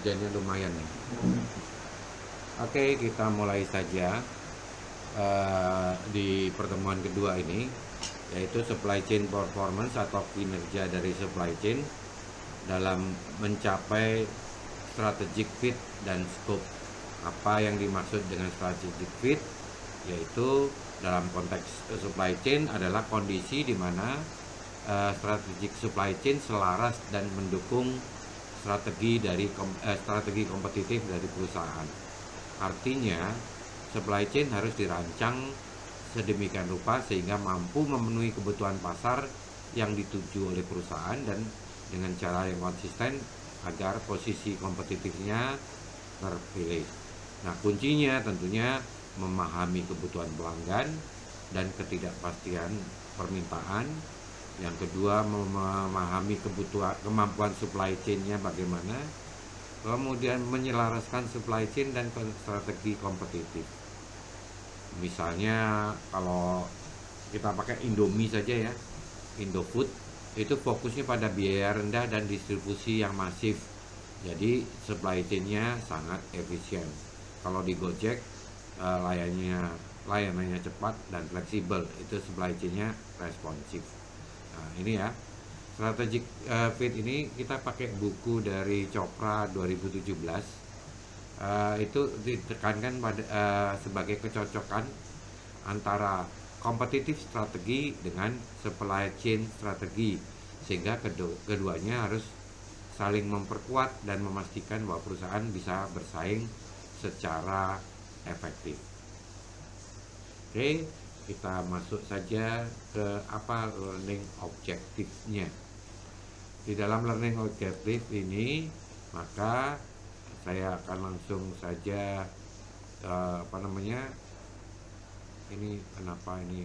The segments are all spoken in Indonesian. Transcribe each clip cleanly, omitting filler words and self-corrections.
hujannya lumayan nih. Oke, kita mulai saja di pertemuan kedua ini, yaitu supply chain performance atau kinerja dari supply chain dalam mencapai strategic fit dan scope. Apa yang dimaksud dengan strategic fit? Yaitu dalam konteks supply chain adalah kondisi di mana strategic supply chain selaras dan mendukung strategi kompetitif dari perusahaan. Artinya, supply chain harus dirancang sedemikian rupa sehingga mampu memenuhi kebutuhan pasar yang dituju oleh perusahaan dan dengan cara yang konsisten agar posisi kompetitifnya terpilih. Nah, kuncinya tentunya memahami kebutuhan pelanggan dan ketidakpastian permintaan. Yang kedua, memahami kemampuan supply chain-nya bagaimana. Kemudian menyelaraskan supply chain dan strategi kompetitif. Misalnya kalau kita pakai Indomie saja ya, Indofood itu fokusnya pada biaya rendah dan distribusi yang masif. Jadi supply chain-nya sangat efisien. Kalau di Gojek layanannya cepat dan fleksibel, itu supply chain-nya responsif. Nah, ini ya. Strategic fit ini kita pakai buku dari Chopra 2017. Itu ditekankan pada sebagai kecocokan antara kompetitif strategi dengan supply chain strategi, sehingga keduanya harus saling memperkuat dan memastikan bahwa perusahaan bisa bersaing secara efektif. Oke, kita masuk saja ke apa learning objektifnya. Di dalam learning objective ini, maka saya akan langsung saja ini kenapa ini.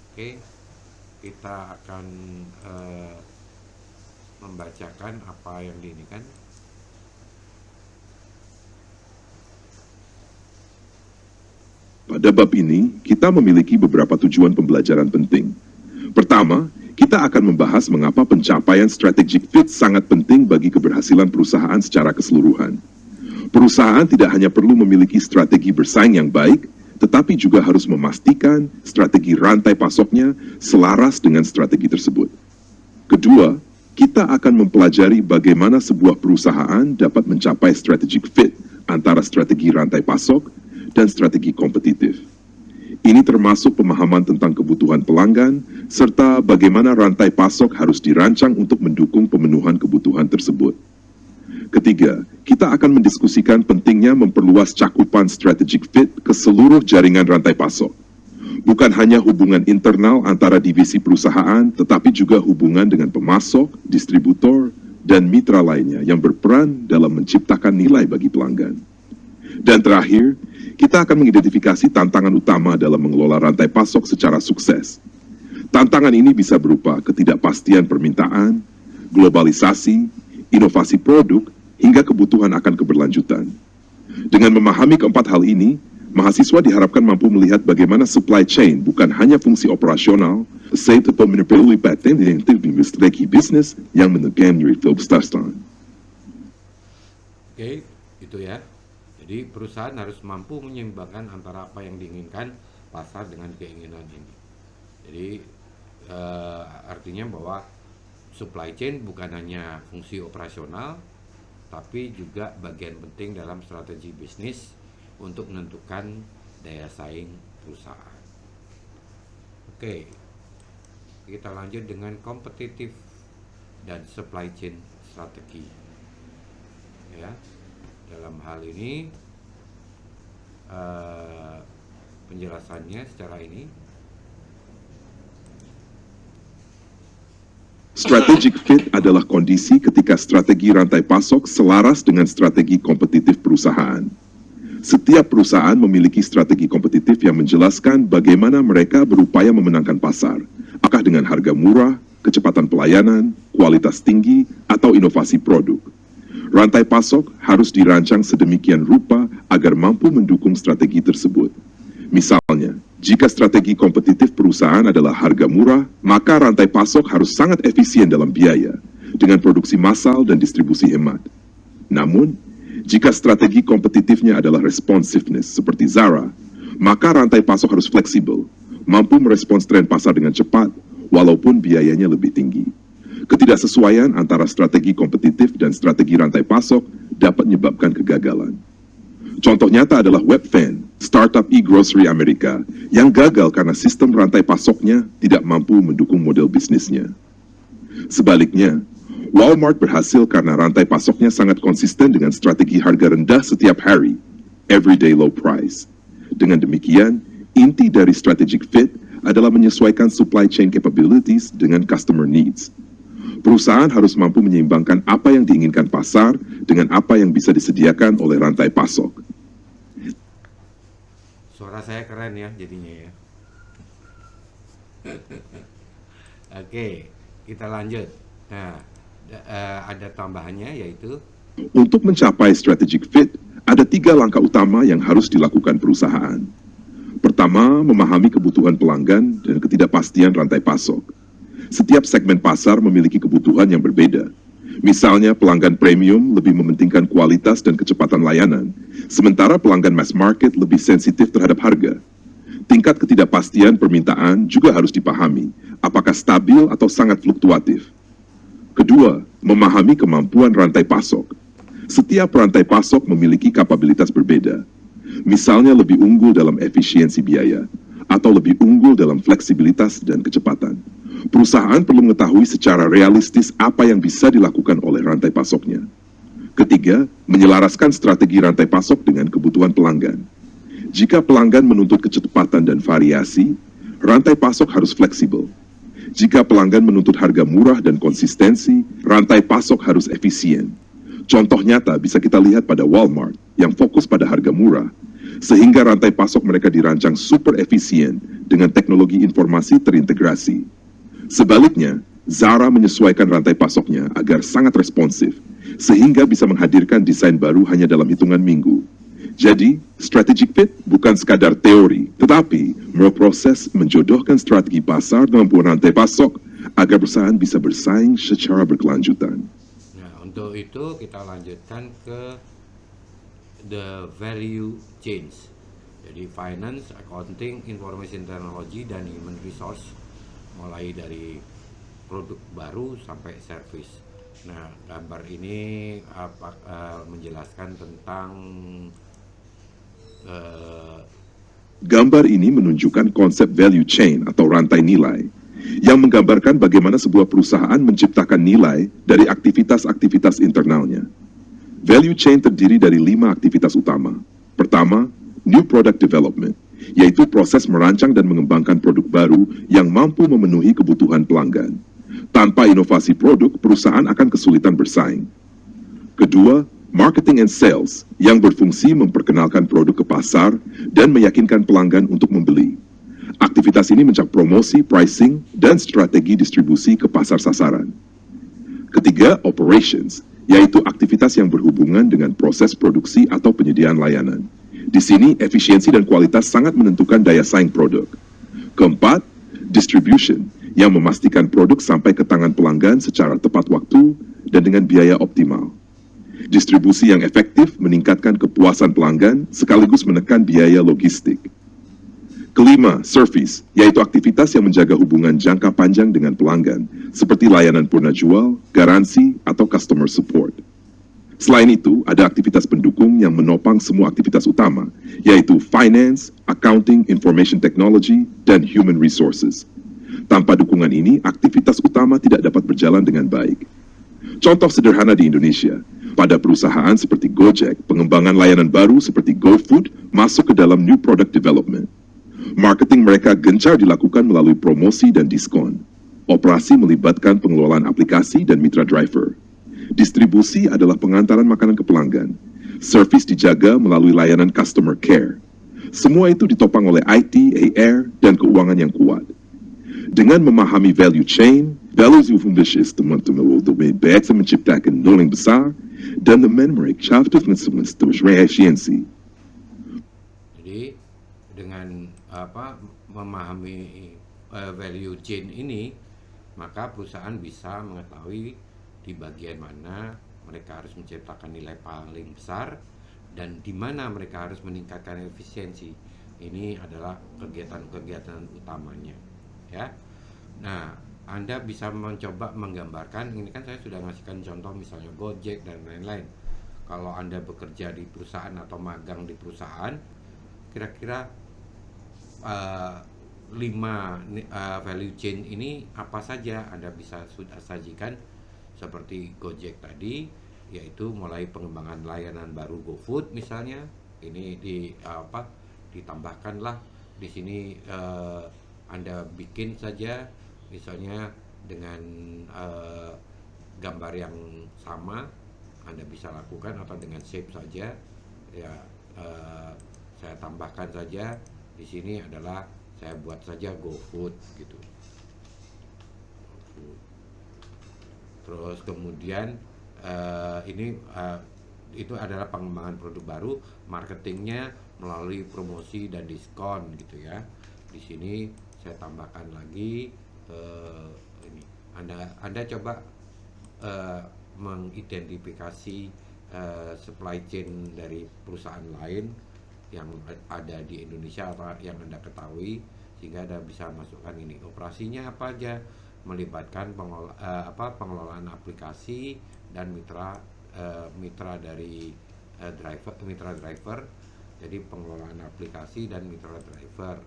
Oke, kita akan membacakan apa yang diinikan. Pada bab ini, kita memiliki beberapa tujuan pembelajaran penting. Pertama, kita akan membahas mengapa pencapaian strategic fit sangat penting bagi keberhasilan perusahaan secara keseluruhan. Perusahaan tidak hanya perlu memiliki strategi bersaing yang baik, tetapi juga harus memastikan strategi rantai pasoknya selaras dengan strategi tersebut. Kedua, kita akan mempelajari bagaimana sebuah perusahaan dapat mencapai strategic fit antara strategi rantai pasok dan strategi kompetitif. Ini termasuk pemahaman tentang kebutuhan pelanggan, serta bagaimana rantai pasok harus dirancang untuk mendukung pemenuhan kebutuhan tersebut. Ketiga, kita akan mendiskusikan pentingnya memperluas cakupan strategic fit ke seluruh jaringan rantai pasok. Bukan hanya hubungan internal antara divisi perusahaan, tetapi juga hubungan dengan pemasok, distributor, dan mitra lainnya yang berperan dalam menciptakan nilai bagi pelanggan. Dan terakhir, kita akan mengidentifikasi tantangan utama dalam mengelola rantai pasok secara sukses. Tantangan ini bisa berupa ketidakpastian permintaan, globalisasi, inovasi produk, hingga kebutuhan akan keberlanjutan. Dengan memahami keempat hal ini, mahasiswa diharapkan mampu melihat bagaimana supply chain bukan hanya fungsi operasional, tetapi dapat menerbitkan paten dan strategi bisnis yang menekan Oke, itu ya. Jadi perusahaan harus mampu menyeimbangkan antara apa yang diinginkan pasar dengan keinginan ini. Jadi artinya bahwa supply chain bukan hanya fungsi operasional, tapi juga bagian penting dalam strategi bisnis untuk menentukan daya saing perusahaan. Oke, kita lanjut dengan kompetitif dan supply chain strategi. Ya. Dalam hal ini penjelasannya secara ini. Strategic fit adalah kondisi ketika strategi rantai pasok selaras dengan strategi kompetitif perusahaan. Setiap perusahaan memiliki strategi kompetitif yang menjelaskan bagaimana mereka berupaya memenangkan pasar, apakah dengan harga murah, kecepatan pelayanan, kualitas tinggi, atau inovasi produk. Rantai pasok harus dirancang sedemikian rupa agar mampu mendukung strategi tersebut. Misalnya, jika strategi kompetitif perusahaan adalah harga murah, maka rantai pasok harus sangat efisien dalam biaya. dengan produksi massal dan distribusi hemat. Namun, jika strategi kompetitifnya adalah responsiveness seperti Zara, maka rantai pasok harus fleksibel, mampu merespons tren pasar dengan cepat, walaupun biayanya lebih tinggi. Ketidaksesuaian antara strategi kompetitif dan strategi rantai pasok dapat menyebabkan kegagalan. Contoh nyata adalah Webvan, startup e-grocery Amerika, yang gagal karena sistem rantai pasoknya tidak mampu mendukung model bisnisnya. Sebaliknya, Walmart berhasil karena rantai pasoknya sangat konsisten dengan strategi harga rendah setiap hari, everyday low price. Dengan demikian, inti dari strategic fit adalah menyesuaikan supply chain capabilities dengan customer needs. Perusahaan harus mampu menyeimbangkan apa yang diinginkan pasar dengan apa yang bisa disediakan oleh rantai pasok. Suara saya keren ya jadinya ya. Oke, kita lanjut. Nah, ada tambahannya yaitu Untuk mencapai strategic fit, ada 3 langkah utama yang harus dilakukan perusahaan. Pertama, memahami kebutuhan pelanggan dan ketidakpastian rantai pasok. Setiap segmen pasar memiliki kebutuhan yang berbeda. Misalnya, pelanggan premium lebih mementingkan kualitas dan kecepatan layanan, sementara pelanggan mass market lebih sensitif terhadap harga. Tingkat ketidakpastian permintaan juga harus dipahami, apakah stabil atau sangat fluktuatif. Kedua, memahami kemampuan rantai pasok. Setiap rantai pasok memiliki kapabilitas berbeda. Misalnya lebih unggul dalam efisiensi biaya, atau lebih unggul dalam fleksibilitas dan kecepatan. Perusahaan perlu mengetahui secara realistis apa yang bisa dilakukan oleh rantai pasoknya. Ketiga, menyelaraskan strategi rantai pasok dengan kebutuhan pelanggan. Jika pelanggan menuntut kecepatan dan variasi, rantai pasok harus fleksibel. Jika pelanggan menuntut harga murah dan konsistensi, rantai pasok harus efisien. Contoh nyata bisa kita lihat pada Walmart yang fokus pada harga murah, sehingga rantai pasok mereka dirancang super efisien dengan teknologi informasi terintegrasi. Sebaliknya, Zara menyesuaikan rantai pasoknya agar sangat responsif, sehingga bisa menghadirkan desain baru hanya dalam hitungan minggu. Jadi, strategic fit bukan sekadar teori, tetapi berproses menjodohkan strategi pasar dengan rantai pasok agar perusahaan bisa bersaing secara berkelanjutan. Nah, untuk itu kita lanjutkan ke the value chains. Jadi finance, accounting, information technology, dan human resource, mulai dari produk baru sampai service. Nah, gambar ini menjelaskan tentang Gambar ini menunjukkan konsep value chain atau rantai nilai yang menggambarkan bagaimana sebuah perusahaan menciptakan nilai dari aktivitas-aktivitas internalnya. Value chain terdiri dari 5 aktivitas utama. Pertama, new product development, yaitu proses merancang dan mengembangkan produk baru yang mampu memenuhi kebutuhan pelanggan. Tanpa inovasi produk, perusahaan akan kesulitan bersaing. Kedua, marketing and sales, yang berfungsi memperkenalkan produk ke pasar dan meyakinkan pelanggan untuk membeli. Aktivitas ini mencakup promosi, pricing, dan strategi distribusi ke pasar sasaran. Ketiga, operations, yaitu aktivitas yang berhubungan dengan proses produksi atau penyediaan layanan. Di sini, efisiensi dan kualitas sangat menentukan daya saing produk. Keempat, distribution, yang memastikan produk sampai ke tangan pelanggan secara tepat waktu dan dengan biaya optimal. Distribusi yang efektif meningkatkan kepuasan pelanggan sekaligus menekan biaya logistik. Kelima, service, yaitu aktivitas yang menjaga hubungan jangka panjang dengan pelanggan, seperti layanan purna jual, garansi, atau customer support. Selain itu, ada aktivitas pendukung yang menopang semua aktivitas utama, yaitu finance, accounting, information technology, dan human resources. Tanpa dukungan ini, aktivitas utama tidak dapat berjalan dengan baik. Contoh sederhana di Indonesia, pada perusahaan seperti Gojek, pengembangan layanan baru seperti GoFood masuk ke dalam new product development. Marketing mereka gencar dilakukan melalui promosi dan diskon. Operasi melibatkan pengelolaan aplikasi dan mitra driver. Distribusi adalah pengantaran makanan ke pelanggan. Service dijaga melalui layanan customer care. Semua itu ditopang oleh IT, AR, dan keuangan yang kuat. Dengan memahami value chain, values Ufundishes teman-teman bisa menciptakan nilai besar dan memeriksa efisiensi. Jadi dengan memahami value chain ini, maka perusahaan bisa mengetahui di bagian mana mereka harus menciptakan nilai paling besar dan di mana mereka harus meningkatkan efisiensi. Ini adalah kegiatan-kegiatan utamanya, ya. Nah, Anda bisa mencoba menggambarkan, ini kan saya sudah ngasihkan contoh misalnya Gojek dan lain-lain. Kalau Anda bekerja di perusahaan atau magang di perusahaan, kira-kira 5 value chain ini apa saja Anda bisa sudah sajikan seperti Gojek tadi, yaitu mulai pengembangan layanan baru GoFood misalnya. Ini ditambahkanlah di sini, Anda bikin saja misalnya dengan gambar yang sama Anda bisa lakukan, atau dengan shape saja ya. Saya tambahkan saja di sini adalah saya buat saja GoFood gitu. Terus kemudian itu adalah pengembangan produk baru, marketingnya melalui promosi dan diskon gitu ya. Di sini saya tambahkan lagi ini. Anda coba mengidentifikasi supply chain dari perusahaan lain yang ada di Indonesia atau yang Anda ketahui, sehingga Anda bisa masukkan ini operasinya apa aja, melibatkan pengelolaan aplikasi dan mitra dari mitra driver. Jadi pengelolaan aplikasi dan mitra driver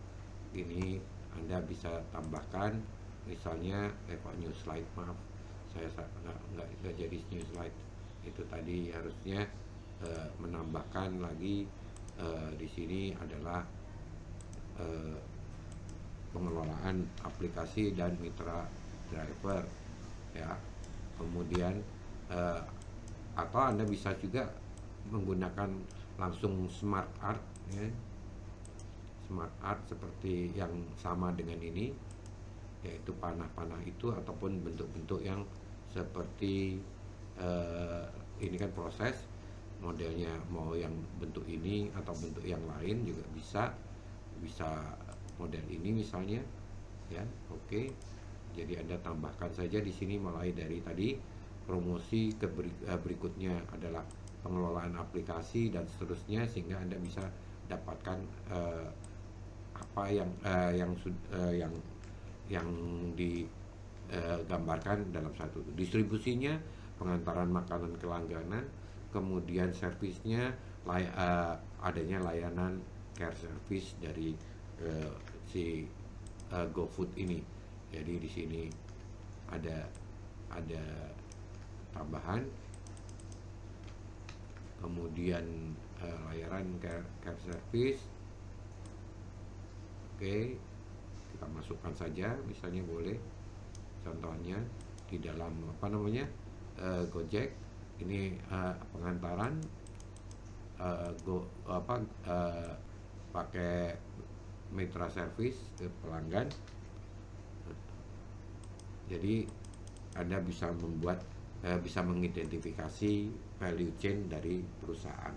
ini Anda bisa tambahkan, misalnya new slide, maaf saya nggak jadi new slide, itu tadi harusnya menambahkan lagi di sini adalah pengelolaan aplikasi dan mitra driver ya. Kemudian atau Anda bisa juga menggunakan langsung smart art ya. Smart art seperti yang sama dengan ini, yaitu panah-panah itu ataupun bentuk-bentuk yang seperti ini kan proses modelnya, mau yang bentuk ini atau bentuk yang lain juga bisa model ini misalnya ya. Oke. Jadi Anda tambahkan saja di sini mulai dari tadi promosi ke berikutnya adalah pengelolaan aplikasi dan seterusnya, sehingga Anda bisa dapatkan apa yang digambarkan dalam satu distribusinya, pengantaran makanan ke langganan, kemudian servisnya, adanya layanan care service dari si GoFood ini. Jadi di sini ada tambahan, kemudian layanan care service. Oke, kita masukkan saja misalnya, boleh contohnya di dalam Gojek ini pengantaran pakai mitra service ke pelanggan. Jadi Anda bisa bisa mengidentifikasi value chain dari perusahaan.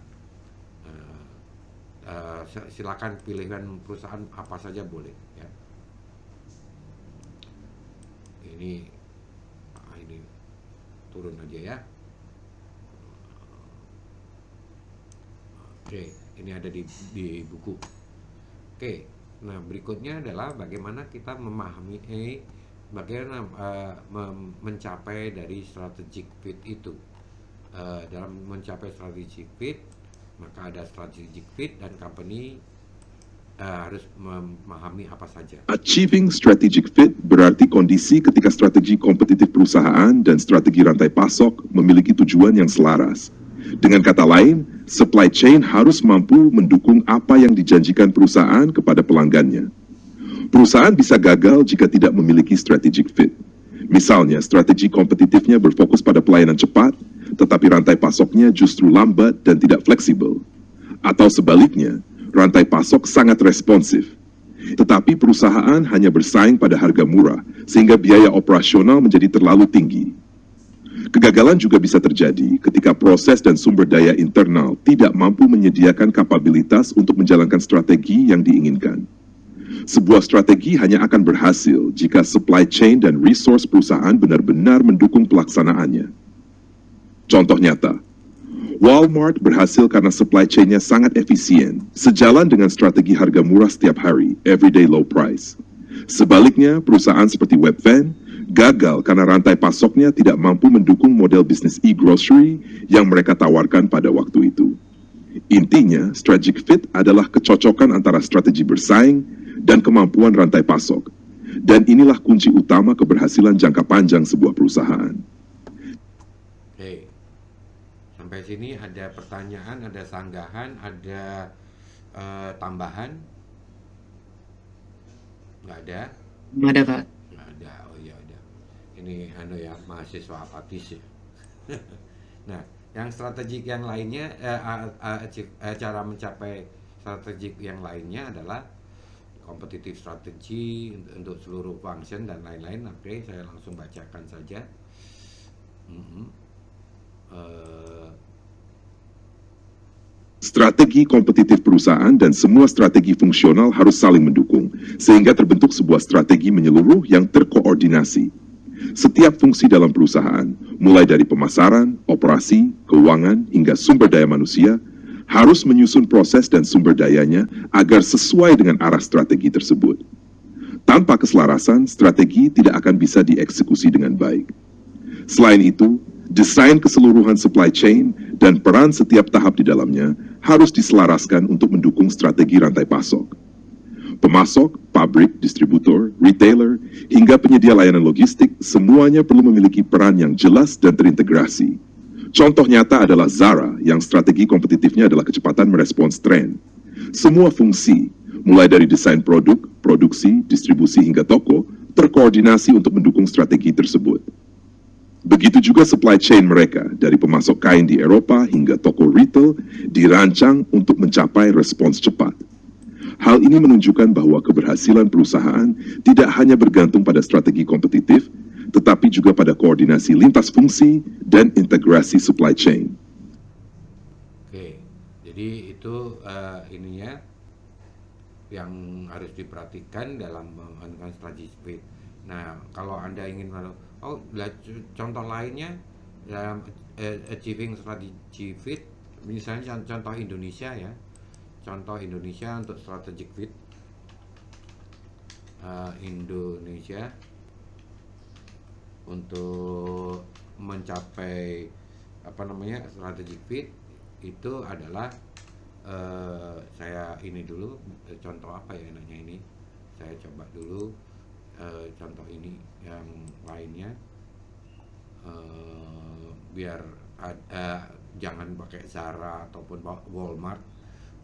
Silakan pilihan perusahaan apa saja boleh ya. Ini turun aja ya. Oke, ini ada di buku. Oke, nah berikutnya adalah bagaimana kita memahami bagaimana mencapai dari strategic fit itu. Dalam mencapai strategic fit, maka ada strategic fit dan company harus memahami apa saja. Achieving strategic fit berarti kondisi ketika strategi kompetitif perusahaan dan strategi rantai pasok memiliki tujuan yang selaras. Dengan kata lain, supply chain harus mampu mendukung apa yang dijanjikan perusahaan kepada pelanggannya. Perusahaan bisa gagal jika tidak memiliki strategic fit. Misalnya, strategi kompetitifnya berfokus pada pelayanan cepat, tetapi rantai pasoknya justru lambat dan tidak fleksibel. Atau sebaliknya, rantai pasok sangat responsif, tetapi perusahaan hanya bersaing pada harga murah, sehingga biaya operasional menjadi terlalu tinggi. Kegagalan juga bisa terjadi ketika proses dan sumber daya internal tidak mampu menyediakan kapabilitas untuk menjalankan strategi yang diinginkan. Sebuah strategi hanya akan berhasil jika supply chain dan resource perusahaan benar-benar mendukung pelaksanaannya. Contoh nyata, Walmart berhasil karena supply chain-nya sangat efisien, sejalan dengan strategi harga murah setiap hari, everyday low price. Sebaliknya, perusahaan seperti Webvan gagal karena rantai pasoknya tidak mampu mendukung model bisnis e-grocery yang mereka tawarkan pada waktu itu. Intinya, strategic fit adalah kecocokan antara strategi bersaing dan kemampuan rantai pasok. Dan inilah kunci utama keberhasilan jangka panjang sebuah perusahaan. Oke, sampai sini ada pertanyaan, ada sanggahan, ada tambahan? Nggak ada? Nggak ada, Kak. Nggak ada, oh iya ada. Ini mahasiswa apatis ya. Nah, yang strategik yang lainnya, cara mencapai strategik yang lainnya adalah kompetitif strategi untuk seluruh function dan lain-lain. Oke, saya langsung bacakan saja. Strategi kompetitif perusahaan dan semua strategi fungsional harus saling mendukung, sehingga terbentuk sebuah strategi menyeluruh yang terkoordinasi. Setiap fungsi dalam perusahaan, mulai dari pemasaran, operasi, keuangan, hingga sumber daya manusia, harus menyusun proses dan sumber dayanya agar sesuai dengan arah strategi tersebut. Tanpa keselarasan, strategi tidak akan bisa dieksekusi dengan baik. Selain itu, desain keseluruhan supply chain dan peran setiap tahap di dalamnya harus diselaraskan untuk mendukung strategi rantai pasok. Pemasok, pabrik, distributor, retailer, hingga penyedia layanan logistik semuanya perlu memiliki peran yang jelas dan terintegrasi. Contoh nyata adalah Zara yang strategi kompetitifnya adalah kecepatan merespons tren. Semua fungsi, mulai dari desain produk, produksi, distribusi hingga toko, terkoordinasi untuk mendukung strategi tersebut. Begitu juga supply chain mereka, dari pemasok kain di Eropa hingga toko retail, dirancang untuk mencapai respons cepat. Hal ini menunjukkan bahwa keberhasilan perusahaan tidak hanya bergantung pada strategi kompetitif, tetapi juga pada koordinasi lintas fungsi dan integrasi supply chain. Oke, jadi itu ininya yang harus diperhatikan dalam menggunakan strategi fit. Nah, kalau Anda ingin contoh lainnya dalam achieving strategy fit, misalnya contoh Indonesia ya. Contoh Indonesia untuk strategic fit. Indonesia untuk mencapai strategic fit itu adalah saya ini dulu contoh apa ya nanya ini, saya coba dulu contoh ini yang lainnya biar jangan pakai Zara ataupun Walmart,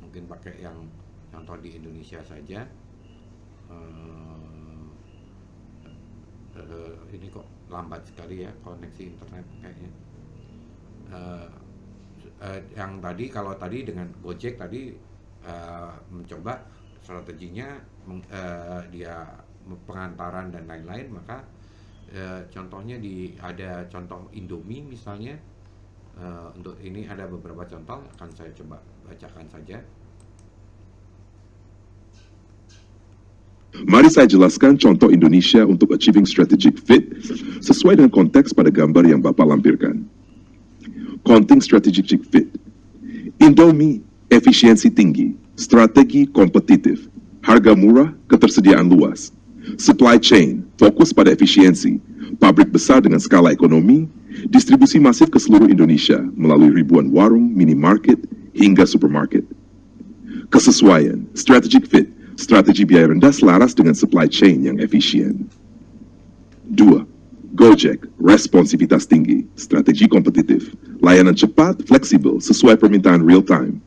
mungkin pakai yang contoh di Indonesia saja. Ini kok lambat sekali ya koneksi internet kayaknya. Yang tadi kalau tadi dengan Gojek tadi mencoba strateginya dia pengantaran dan lain-lain, maka contohnya ada contoh Indomie misalnya. Untuk ini ada beberapa contoh, akan saya coba bacakan saja. Mari saya jelaskan contoh Indonesia untuk achieving strategic fit sesuai dengan konteks pada gambar yang Bapak lampirkan. Konting strategic fit. Indomie, efisiensi tinggi, strategi kompetitif, harga murah, ketersediaan luas. Supply chain, fokus pada efisiensi, pabrik besar dengan skala ekonomi, distribusi masif ke seluruh Indonesia melalui ribuan warung, minimarket, hingga supermarket. Kesesuaian, strategic fit, strategi biaya rendah selaras dengan supply chain yang efisien. 2. Gojek, responsivitas tinggi, strategi kompetitif, layanan cepat, fleksibel, sesuai permintaan real time.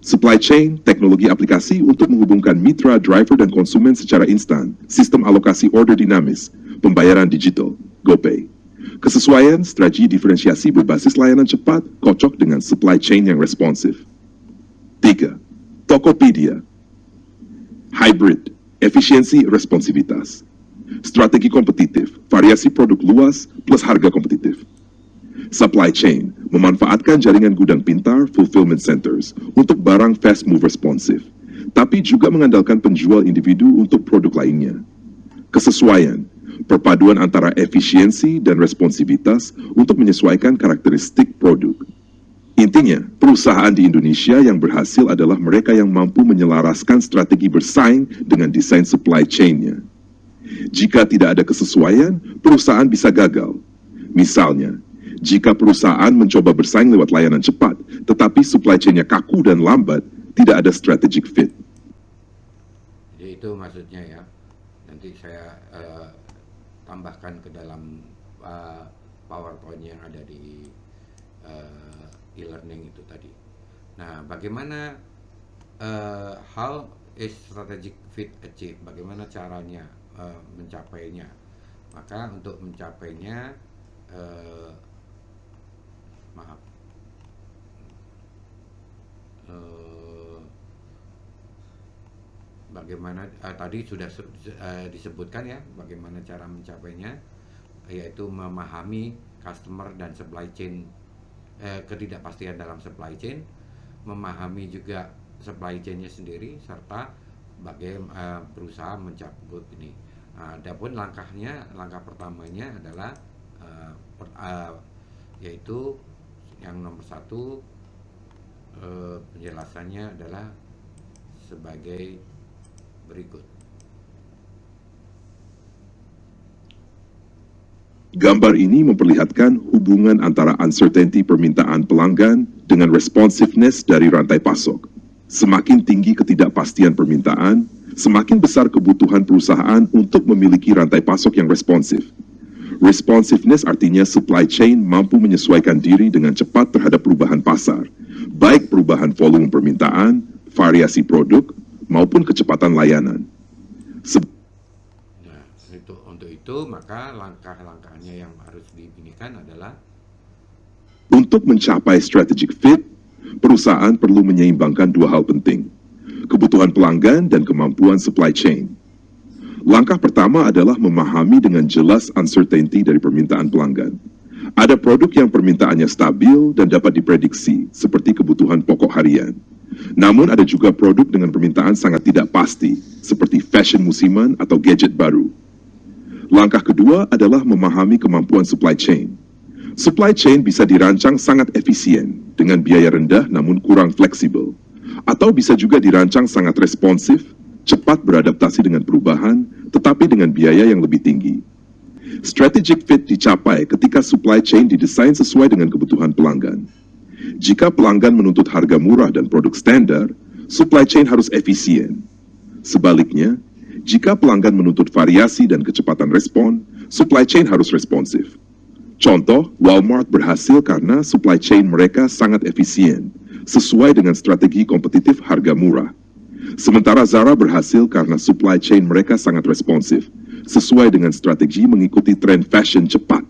Supply chain, teknologi aplikasi untuk menghubungkan mitra, driver, dan konsumen secara instan, sistem alokasi order dinamis, pembayaran digital, GoPay. Kesesuaian, strategi diferensiasi berbasis layanan cepat, kocok dengan supply chain yang responsif. 3. Tokopedia, hybrid, efisiensi, responsivitas. Strategi kompetitif, variasi produk luas, plus harga kompetitif. Supply chain, memanfaatkan jaringan gudang pintar, fulfillment centers, untuk barang fast move responsif, tapi juga mengandalkan penjual individu untuk produk lainnya. Kesesuaian, perpaduan antara efisiensi dan responsivitas untuk menyesuaikan karakteristik produk. Intinya, perusahaan di Indonesia yang berhasil adalah mereka yang mampu menyelaraskan strategi bersaing dengan desain supply chain-nya. Jika tidak ada kesesuaian, perusahaan bisa gagal. Misalnya, jika perusahaan mencoba bersaing lewat layanan cepat, tetapi supply chain-nya kaku dan lambat, tidak ada strategic fit. Jadi itu maksudnya ya. Nanti saya tambahkan ke dalam PowerPoint yang ada di e-learning itu tadi. Nah, bagaimana how is strategic fit achieved? Bagaimana caranya mencapainya? Maka untuk mencapainya, bagaimana tadi sudah disebutkan ya, bagaimana cara mencapainya, yaitu memahami customer dan supply chain, ketidakpastian dalam supply chain, memahami juga supply chainnya sendiri, serta bagaimana berusaha mencapai ini. Adapun langkah pertamanya adalah yaitu yang nomor satu, penjelasannya adalah sebagai berikut. Gambar ini memperlihatkan hubungan antara uncertainty permintaan pelanggan dengan responsiveness dari rantai pasok. Semakin tinggi ketidakpastian permintaan, semakin besar kebutuhan perusahaan untuk memiliki rantai pasok yang responsif. Responsiveness artinya supply chain mampu menyesuaikan diri dengan cepat terhadap perubahan pasar, baik perubahan volume permintaan, variasi produk, maupun kecepatan layanan. Nah, untuk itu maka langkah-langkahnya yang harus dibinikan adalah untuk mencapai strategic fit, perusahaan perlu menyeimbangkan dua hal penting, kebutuhan pelanggan dan kemampuan supply chain. Langkah pertama adalah memahami dengan jelas uncertainty dari permintaan pelanggan. Ada produk yang permintaannya stabil dan dapat diprediksi, seperti kebutuhan pokok harian. Namun ada juga produk dengan permintaan sangat tidak pasti, seperti fashion musiman atau gadget baru. Langkah kedua adalah memahami kemampuan supply chain. Supply chain bisa dirancang sangat efisien, dengan biaya rendah namun kurang fleksibel. Atau bisa juga dirancang sangat responsif, cepat beradaptasi dengan perubahan, tetapi dengan biaya yang lebih tinggi. Strategic fit dicapai ketika supply chain didesain sesuai dengan kebutuhan pelanggan. Jika pelanggan menuntut harga murah dan produk standar, supply chain harus efisien. Sebaliknya, jika pelanggan menuntut variasi dan kecepatan respon, supply chain harus responsif. Contoh, Walmart berhasil karena supply chain mereka sangat efisien, sesuai dengan strategi kompetitif harga murah. Sementara Zara berhasil karena supply chain mereka sangat responsif, sesuai dengan strategi mengikuti tren fashion cepat.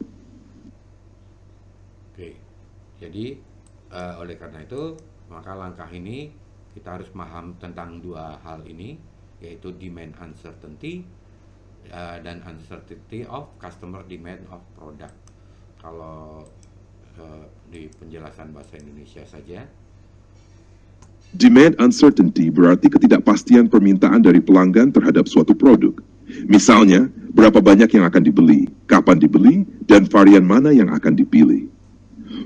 Oke, jadi oleh karena itu, maka langkah ini kita harus paham tentang dua hal ini, yaitu demand uncertainty dan uncertainty of customer demand of product. Kalau di penjelasan bahasa Indonesia saja, Demand uncertainty berarti ketidakpastian permintaan dari pelanggan terhadap suatu produk. Misalnya, berapa banyak yang akan dibeli, kapan dibeli, dan varian mana yang akan dipilih.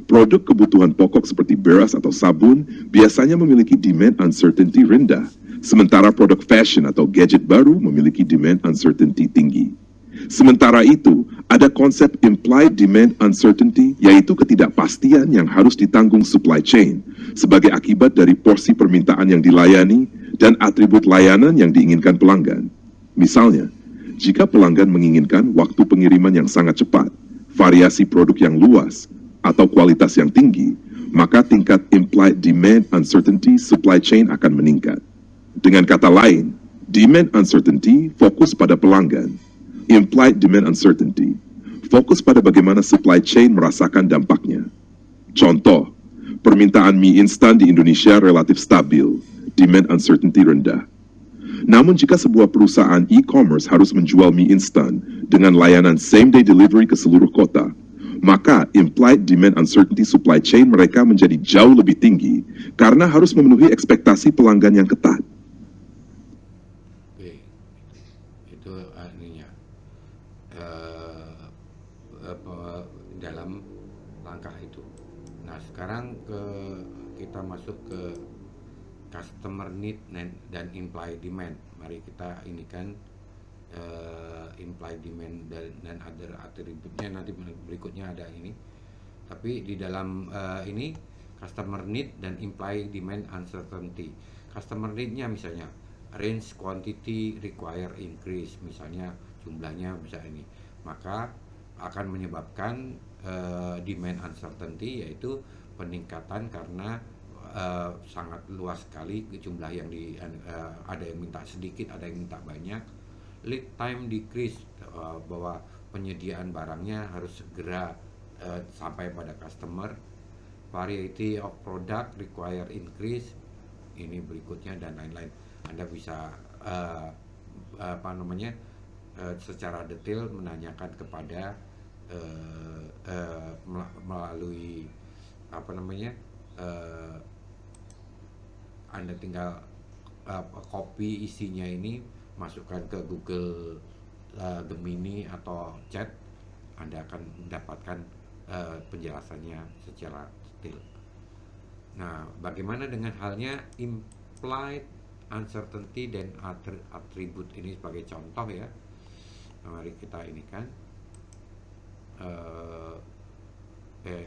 Produk kebutuhan pokok seperti beras atau sabun biasanya memiliki demand uncertainty rendah, sementara produk fashion atau gadget baru memiliki demand uncertainty tinggi. Sementara itu, ada konsep implied demand uncertainty, yaitu ketidakpastian yang harus ditanggung supply chain sebagai akibat dari porsi permintaan yang dilayani dan atribut layanan yang diinginkan pelanggan. Misalnya, jika pelanggan menginginkan waktu pengiriman yang sangat cepat, variasi produk yang luas, atau kualitas yang tinggi, maka tingkat implied demand uncertainty supply chain akan meningkat. Dengan kata lain, demand uncertainty fokus pada pelanggan. Implied demand uncertainty fokus pada bagaimana supply chain merasakan dampaknya. Contoh, permintaan mie instan di Indonesia relatif stabil, demand uncertainty rendah. Namun jika sebuah perusahaan e-commerce harus menjual mie instan dengan layanan same-day delivery ke seluruh kota, maka implied demand uncertainty supply chain mereka menjadi jauh lebih tinggi karena harus memenuhi ekspektasi pelanggan yang ketat. oke, itu ininya. kita masuk ke customer need dan implied demand. Mari kita ini kan implied demand dan other atributnya nanti berikutnya ada ini. Tapi di dalam ini customer need dan implied demand uncertainty. Customer need-nya misalnya range quantity require increase, misalnya jumlahnya bisa ini, maka akan menyebabkan demand uncertainty, yaitu peningkatan karena sangat luas sekali jumlah yang ada yang minta sedikit, ada yang minta banyak. Lead time decrease, bahwa penyediaan barangnya harus segera sampai pada customer. Variety of product require increase, ini berikutnya dan lain-lain. Anda bisa secara detail menanyakan kepada melalui Anda tinggal copy isinya ini, masukkan ke Google Gemini atau chat, Anda akan mendapatkan penjelasannya secara detail. Nah, bagaimana dengan halnya implied uncertainty dan atribut ini sebagai contoh ya. Mari kita ini kan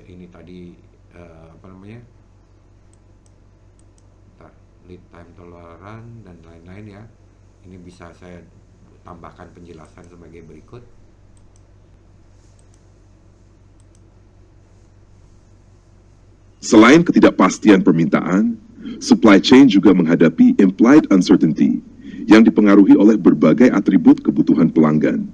ini tadi lead time toleran dan lain-lain ya. Ini bisa saya tambahkan penjelasan sebagai berikut. Selain ketidakpastian permintaan, supply chain juga menghadapi implied uncertainty yang dipengaruhi oleh berbagai atribut kebutuhan pelanggan.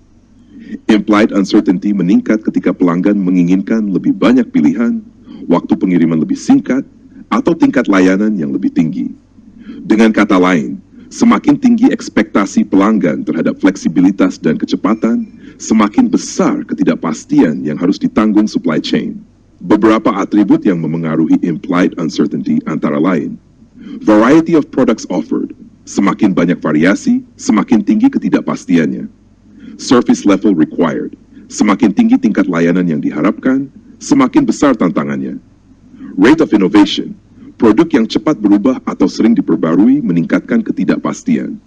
Implied uncertainty meningkat ketika pelanggan menginginkan lebih banyak pilihan, waktu pengiriman lebih singkat, atau tingkat layanan yang lebih tinggi. Dengan kata lain, semakin tinggi ekspektasi pelanggan terhadap fleksibilitas dan kecepatan, semakin besar ketidakpastian yang harus ditanggung supply chain. Beberapa atribut yang memengaruhi implied uncertainty antara lain: variety of products offered, semakin banyak variasi, semakin tinggi ketidakpastiannya. Service level required, semakin tinggi tingkat layanan yang diharapkan, semakin besar tantangannya. Rate of innovation, produk yang cepat berubah atau sering diperbarui meningkatkan ketidakpastian.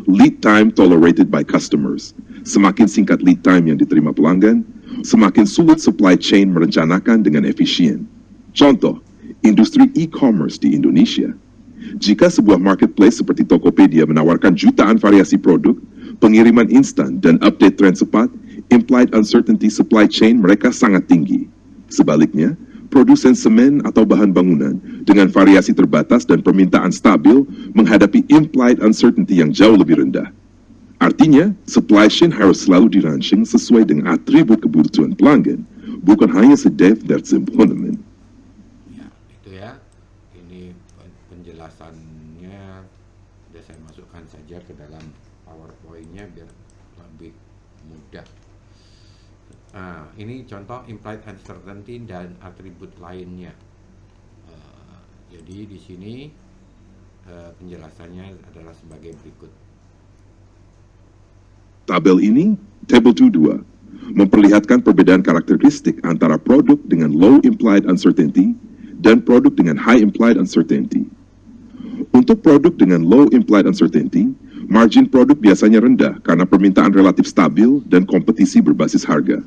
Lead time tolerated by customers, semakin singkat lead time yang diterima pelanggan, semakin sulit supply chain merencanakan dengan efisien. Contoh, industri e-commerce di Indonesia. Jika sebuah marketplace seperti Tokopedia menawarkan jutaan variasi produk, pengiriman instan, dan update tren cepat, implied uncertainty supply chain mereka sangat tinggi. Sebaliknya, produsen semen atau bahan bangunan dengan variasi terbatas dan permintaan stabil menghadapi implied uncertainty yang jauh lebih rendah. Artinya, supply chain harus selalu dirancang sesuai dengan atribut kebutuhan pelanggan, bukan hanya sedev der Zimphonemen. Ya, itu ya. Ini penjelasannya sudah saya masukkan saja ke dalam PowerPoint-nya biar lebih mudah. Nah, ini contoh implied uncertainty dan atribut lainnya. Jadi di sini penjelasannya adalah sebagai berikut. Tabel ini, Table 22, memperlihatkan perbedaan karakteristik antara produk dengan low implied uncertainty dan produk dengan high implied uncertainty. Untuk produk dengan low implied uncertainty, margin produk biasanya rendah karena permintaan relatif stabil dan kompetisi berbasis harga.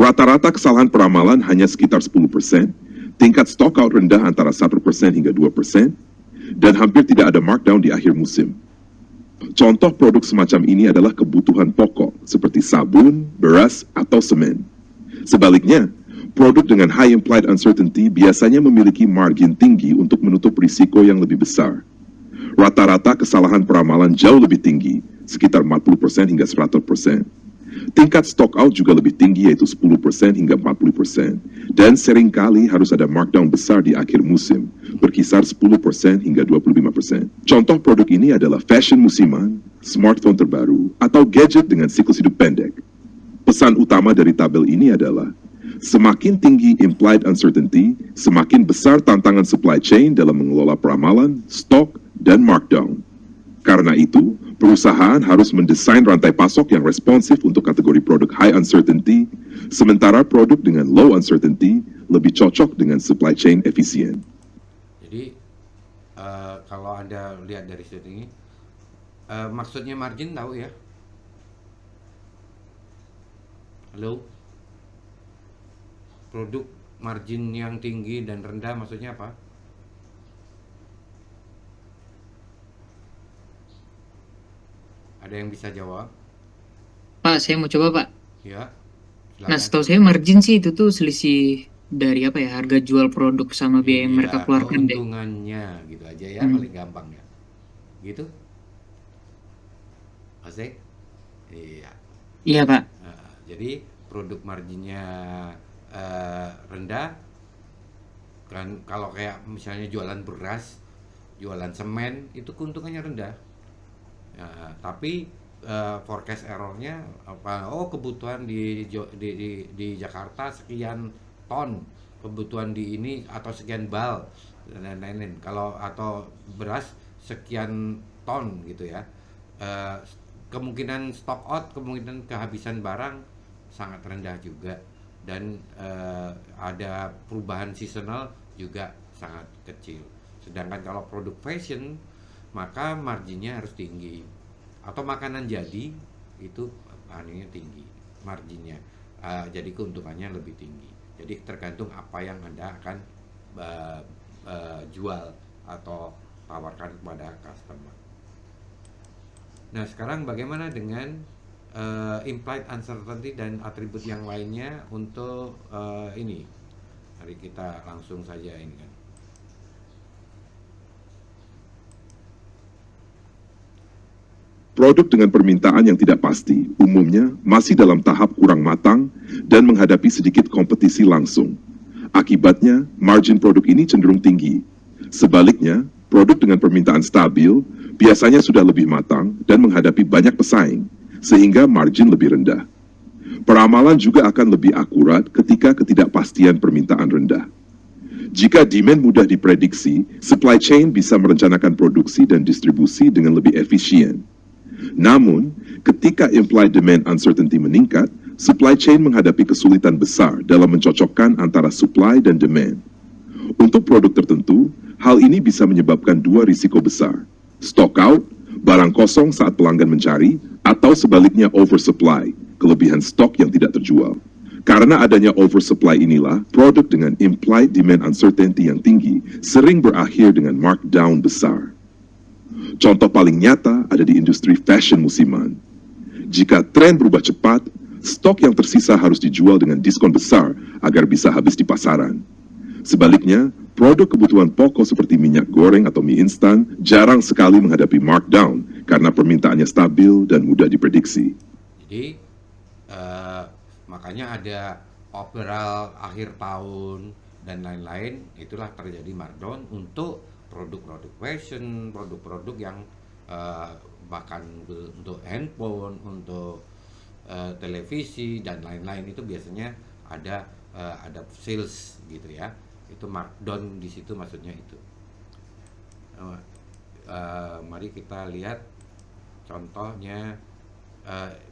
Rata-rata kesalahan peramalan hanya sekitar 10%, tingkat stock out rendah antara 1% hingga 2%, dan hampir tidak ada markdown di akhir musim. Contoh produk semacam ini adalah kebutuhan pokok seperti sabun, beras, atau semen. Sebaliknya, produk dengan high implied uncertainty biasanya memiliki margin tinggi untuk menutup risiko yang lebih besar. Rata-rata kesalahan peramalan jauh lebih tinggi, sekitar 40% hingga 100%. Tingkat stock out juga lebih tinggi, yaitu 10% hingga 40%. Dan seringkali harus ada markdown besar di akhir musim, berkisar 10% hingga 25%. Contoh produk ini adalah fashion musiman, smartphone terbaru, atau gadget dengan siklus hidup pendek. Pesan utama dari tabel ini adalah, semakin tinggi implied uncertainty, semakin besar tantangan supply chain dalam mengelola peramalan, stok, dan markdown. Karena itu, Perusahaan harus mendesain rantai pasok yang responsif untuk kategori produk high uncertainty, sementara produk dengan low uncertainty lebih cocok dengan supply chain efisien. Jadi kalau Anda lihat dari sini, maksudnya margin tahu ya? Halo? Produk margin yang tinggi dan rendah maksudnya apa? Ada yang bisa jawab? Pak, saya mau coba, Pak. Ya, Nah, silakan. setahu saya margin sih itu tuh selisih dari apa ya, harga jual produk sama biaya yang mereka Iya, keluarkan deh. keuntungannya gitu aja ya, Hmm. paling gampang ya. Gitu? Asik? Iya. Iya, Pak. Jadi produk marginnya rendah kan, kalau kayak misalnya jualan beras, jualan semen itu keuntungannya rendah. Ya, tapi forecast errornya apa? Oh, kebutuhan di Jakarta sekian ton, kebutuhan di ini atau sekian bal dan lain-lain. Kalau atau beras sekian ton gitu ya. Eh, Kemungkinan stock out, kemungkinan kehabisan barang sangat rendah juga, dan ada perubahan seasonal juga sangat kecil. Sedangkan kalau produk fashion maka marginnya harus tinggi, atau makanan jadi itu aninya tinggi marginnya. Jadi keuntungannya lebih tinggi. Jadi tergantung apa yang Anda akan jual atau tawarkan kepada customer. Nah, sekarang bagaimana dengan implied uncertainty dan atribut yang lainnya untuk ini? Mari kita langsung saja ini kan. Produk dengan permintaan yang tidak pasti umumnya masih dalam tahap kurang matang dan menghadapi sedikit kompetisi langsung. Akibatnya, margin produk ini cenderung tinggi. Sebaliknya, produk dengan permintaan stabil biasanya sudah lebih matang dan menghadapi banyak pesaing, sehingga margin lebih rendah. Peramalan juga akan lebih akurat ketika ketidakpastian permintaan rendah. Jika demand mudah diprediksi, supply chain bisa merencanakan produksi dan distribusi dengan lebih efisien. Namun, ketika implied demand uncertainty meningkat, supply chain menghadapi kesulitan besar dalam mencocokkan antara supply dan demand. Untuk produk tertentu, hal ini bisa menyebabkan dua risiko besar: stock out, barang kosong saat pelanggan mencari, atau sebaliknya oversupply, kelebihan stok yang tidak terjual. Karena adanya oversupply inilah, produk dengan implied demand uncertainty yang tinggi sering berakhir dengan markdown besar. Contoh paling nyata ada di industri fashion musiman. Jika tren berubah cepat, stok yang tersisa harus dijual dengan diskon besar agar bisa habis di pasaran. Sebaliknya, produk kebutuhan pokok seperti minyak goreng atau mie instan jarang sekali menghadapi markdown karena permintaannya stabil dan mudah diprediksi. Jadi makanya ada overall akhir tahun dan lain-lain, itulah terjadi markdown untuk produk-produk fashion, produk-produk yang bahkan untuk handphone, untuk televisi dan lain-lain, itu biasanya ada sales gitu ya. Itu markdown di situ maksudnya itu. Mari kita lihat contohnya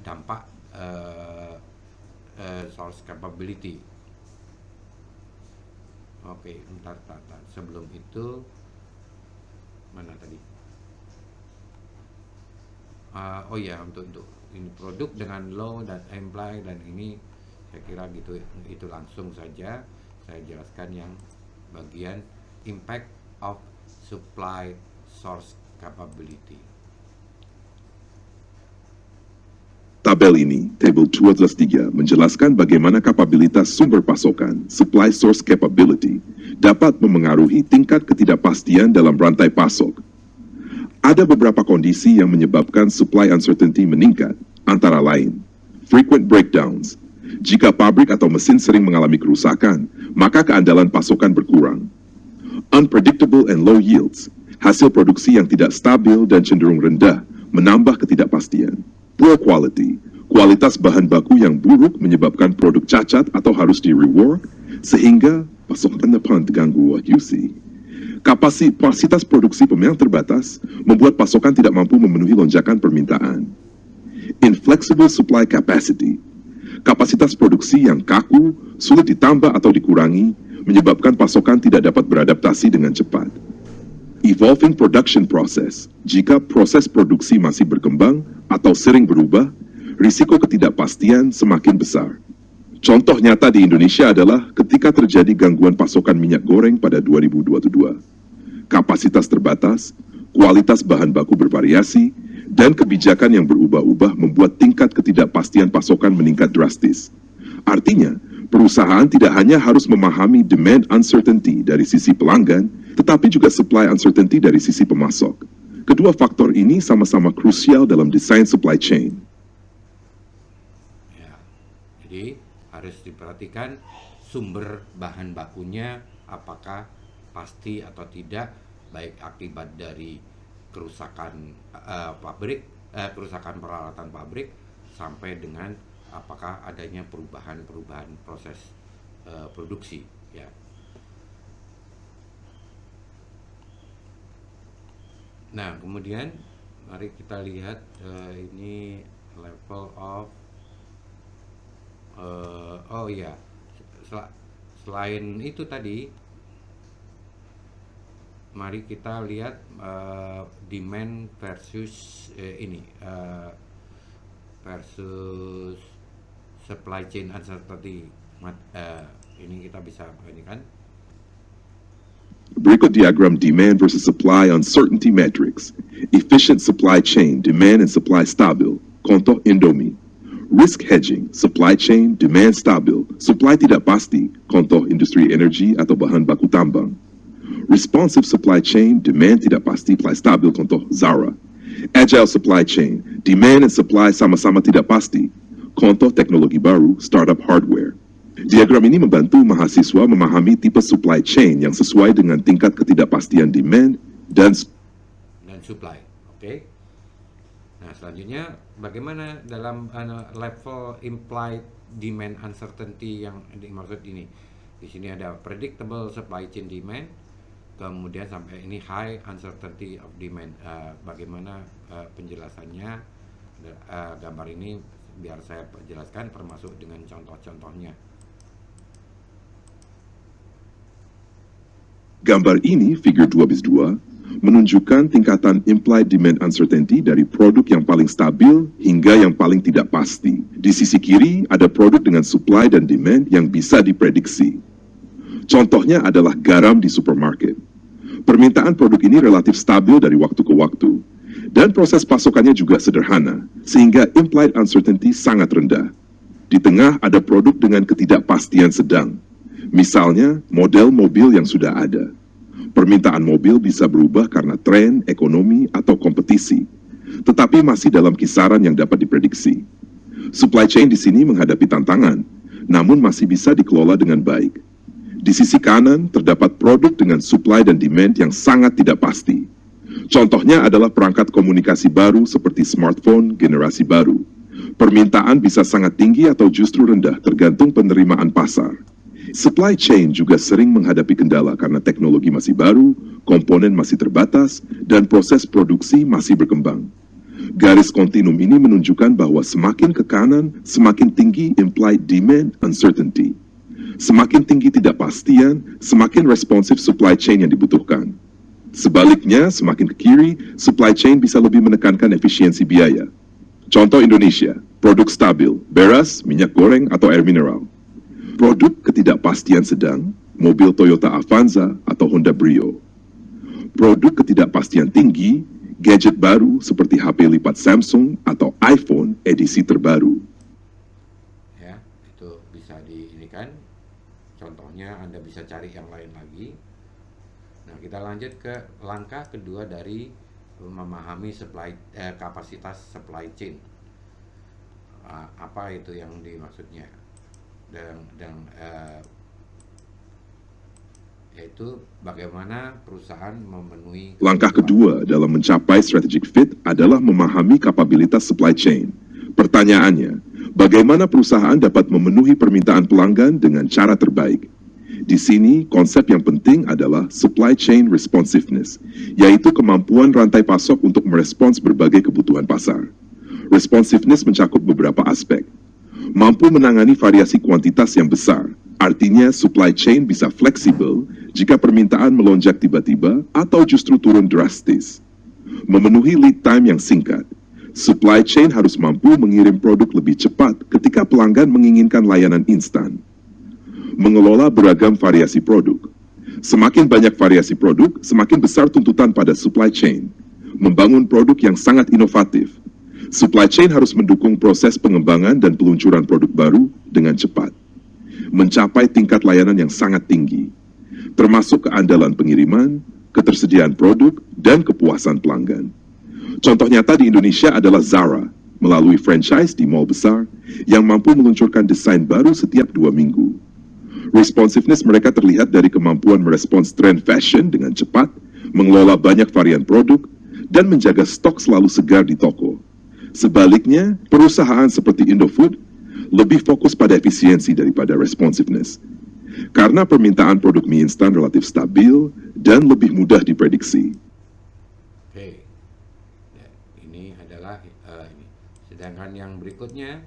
dampak source capability. Oke, bentar. Sebelum itu mana tadi? Oh ya, untuk ini produk dengan low dan imply dan ini saya kira gitu, itu langsung saja saya jelaskan yang bagian impact of supply source capability. Tabel ini, Table 2/3, menjelaskan bagaimana kapabilitas sumber pasokan, supply source capability, dapat memengaruhi tingkat ketidakpastian dalam rantai pasok. Ada beberapa kondisi yang menyebabkan supply uncertainty meningkat, antara lain, frequent breakdowns. Jika pabrik atau mesin sering mengalami kerusakan, maka keandalan pasokan berkurang. Unpredictable and low yields, hasil produksi yang tidak stabil dan cenderung rendah, menambah ketidakpastian. Poor quality, kualitas bahan baku yang buruk menyebabkan produk cacat atau harus di-rework, sehingga pasokan depan terganggu, what you see. Kapasitas produksi memang terbatas, membuat pasokan tidak mampu memenuhi lonjakan permintaan. Inflexible supply capacity. Kapasitas produksi yang kaku, sulit ditambah atau dikurangi, menyebabkan pasokan tidak dapat beradaptasi dengan cepat. Evolving production process. Jika proses produksi masih berkembang atau sering berubah, risiko ketidakpastian semakin besar. Contoh nyata di Indonesia adalah ketika terjadi gangguan pasokan minyak goreng pada 2022. Kapasitas terbatas, kualitas bahan baku bervariasi, dan kebijakan yang berubah-ubah membuat tingkat ketidakpastian pasokan meningkat drastis. Artinya, perusahaan tidak hanya harus memahami demand uncertainty dari sisi pelanggan, tetapi juga supply uncertainty dari sisi pemasok. Kedua faktor ini sama-sama krusial dalam desain supply chain. Ya, jadi harus diperhatikan sumber bahan bakunya apakah pasti atau tidak, baik akibat dari kerusakan kerusakan peralatan pabrik sampai dengan apakah adanya perubahan proses produksi, ya. Nah, kemudian mari kita lihat ini level of selain itu tadi, mari kita lihat demand versus versus supply chain uncertainty. Ini kita bisa ini kan. Berikut diagram demand versus supply uncertainty metrics. Efficient supply chain, demand and supply stabil. Contoh Indomie. Risk hedging, supply chain, demand stabil. Supply tidak pasti. Contoh industri energi atau bahan baku tambang. Responsive supply chain, demand tidak pasti, supply stabil. Contoh Zara. Agile supply chain, demand and supply sama-sama tidak pasti. Contoh teknologi baru, startup hardware. Diagram ini membantu mahasiswa memahami tipe supply chain yang sesuai dengan tingkat ketidakpastian demand dan Supply. Oke. Nah, selanjutnya bagaimana dalam level implied demand uncertainty yang dimaksud ini? Di sini ada predictable supply chain demand, kemudian sampai ini high uncertainty of demand. Bagaimana penjelasannya? Gambar ini biar saya jelaskan termasuk dengan contoh-contohnya. Gambar ini, figur 2/2, menunjukkan tingkatan implied demand uncertainty dari produk yang paling stabil hingga yang paling tidak pasti. Di sisi kiri, ada produk dengan supply dan demand yang bisa diprediksi. Contohnya adalah garam di supermarket. Permintaan produk ini relatif stabil dari waktu ke waktu, dan proses pasokannya juga sederhana, sehingga implied uncertainty sangat rendah. Di tengah ada produk dengan ketidakpastian sedang. Misalnya, model mobil yang sudah ada. Permintaan mobil bisa berubah karena tren, ekonomi, atau kompetisi, tetapi masih dalam kisaran yang dapat diprediksi. Supply chain di sini menghadapi tantangan, namun masih bisa dikelola dengan baik. Di sisi kanan, terdapat produk dengan supply dan demand yang sangat tidak pasti. Contohnya adalah perangkat komunikasi baru seperti smartphone generasi baru. Permintaan bisa sangat tinggi atau justru rendah tergantung penerimaan pasar. Supply chain juga sering menghadapi kendala karena teknologi masih baru, komponen masih terbatas, dan proses produksi masih berkembang. Garis kontinum ini menunjukkan bahwa semakin ke kanan, semakin tinggi implied demand uncertainty. Semakin tinggi ketidakpastian, semakin responsif supply chain yang dibutuhkan. Sebaliknya, semakin ke kiri, supply chain bisa lebih menekankan efisiensi biaya. Contoh Indonesia, produk stabil, beras, minyak goreng, atau air mineral. Produk ketidakpastian sedang, mobil Toyota Avanza atau Honda Brio. Produk ketidakpastian tinggi, gadget baru seperti HP lipat Samsung atau iPhone edisi terbaru. Ya, itu bisa diinikan. Contohnya Anda bisa cari yang lain lagi. Nah, kita lanjut ke langkah kedua dari memahami kapasitas supply chain. Apa itu yang dimaksudnya? Yaitu bagaimana perusahaan memenuhi. Langkah kedua dalam mencapai strategic fit adalah memahami kapabilitas supply chain. Pertanyaannya, bagaimana perusahaan dapat memenuhi permintaan pelanggan dengan cara terbaik? Di sini, konsep yang penting adalah supply chain responsiveness, yaitu kemampuan rantai pasok untuk merespons berbagai kebutuhan pasar. Responsiveness mencakup beberapa aspek. Mampu menangani variasi kuantitas yang besar, artinya supply chain bisa fleksibel jika permintaan melonjak tiba-tiba atau justru turun drastis. Memenuhi lead time yang singkat, supply chain harus mampu mengirim produk lebih cepat ketika pelanggan menginginkan layanan instan. Mengelola beragam variasi produk. Semakin banyak variasi produk, semakin besar tuntutan pada supply chain. Membangun produk yang sangat inovatif. Supply chain harus mendukung proses pengembangan dan peluncuran produk baru dengan cepat. Mencapai tingkat layanan yang sangat tinggi, termasuk keandalan pengiriman, ketersediaan produk, dan kepuasan pelanggan. Contoh nyata di Indonesia adalah Zara, melalui franchise di mall besar, yang mampu meluncurkan desain baru setiap 2 minggu. Responsiveness mereka terlihat dari kemampuan merespons tren fashion dengan cepat, mengelola banyak varian produk, dan menjaga stok selalu segar di toko. Sebaliknya, perusahaan seperti Indofood lebih fokus pada efisiensi daripada responsiveness. Karena permintaan produk mie instan relatif stabil dan lebih mudah diprediksi. Oke, ya, ini adalah ini. Sedangkan yang berikutnya,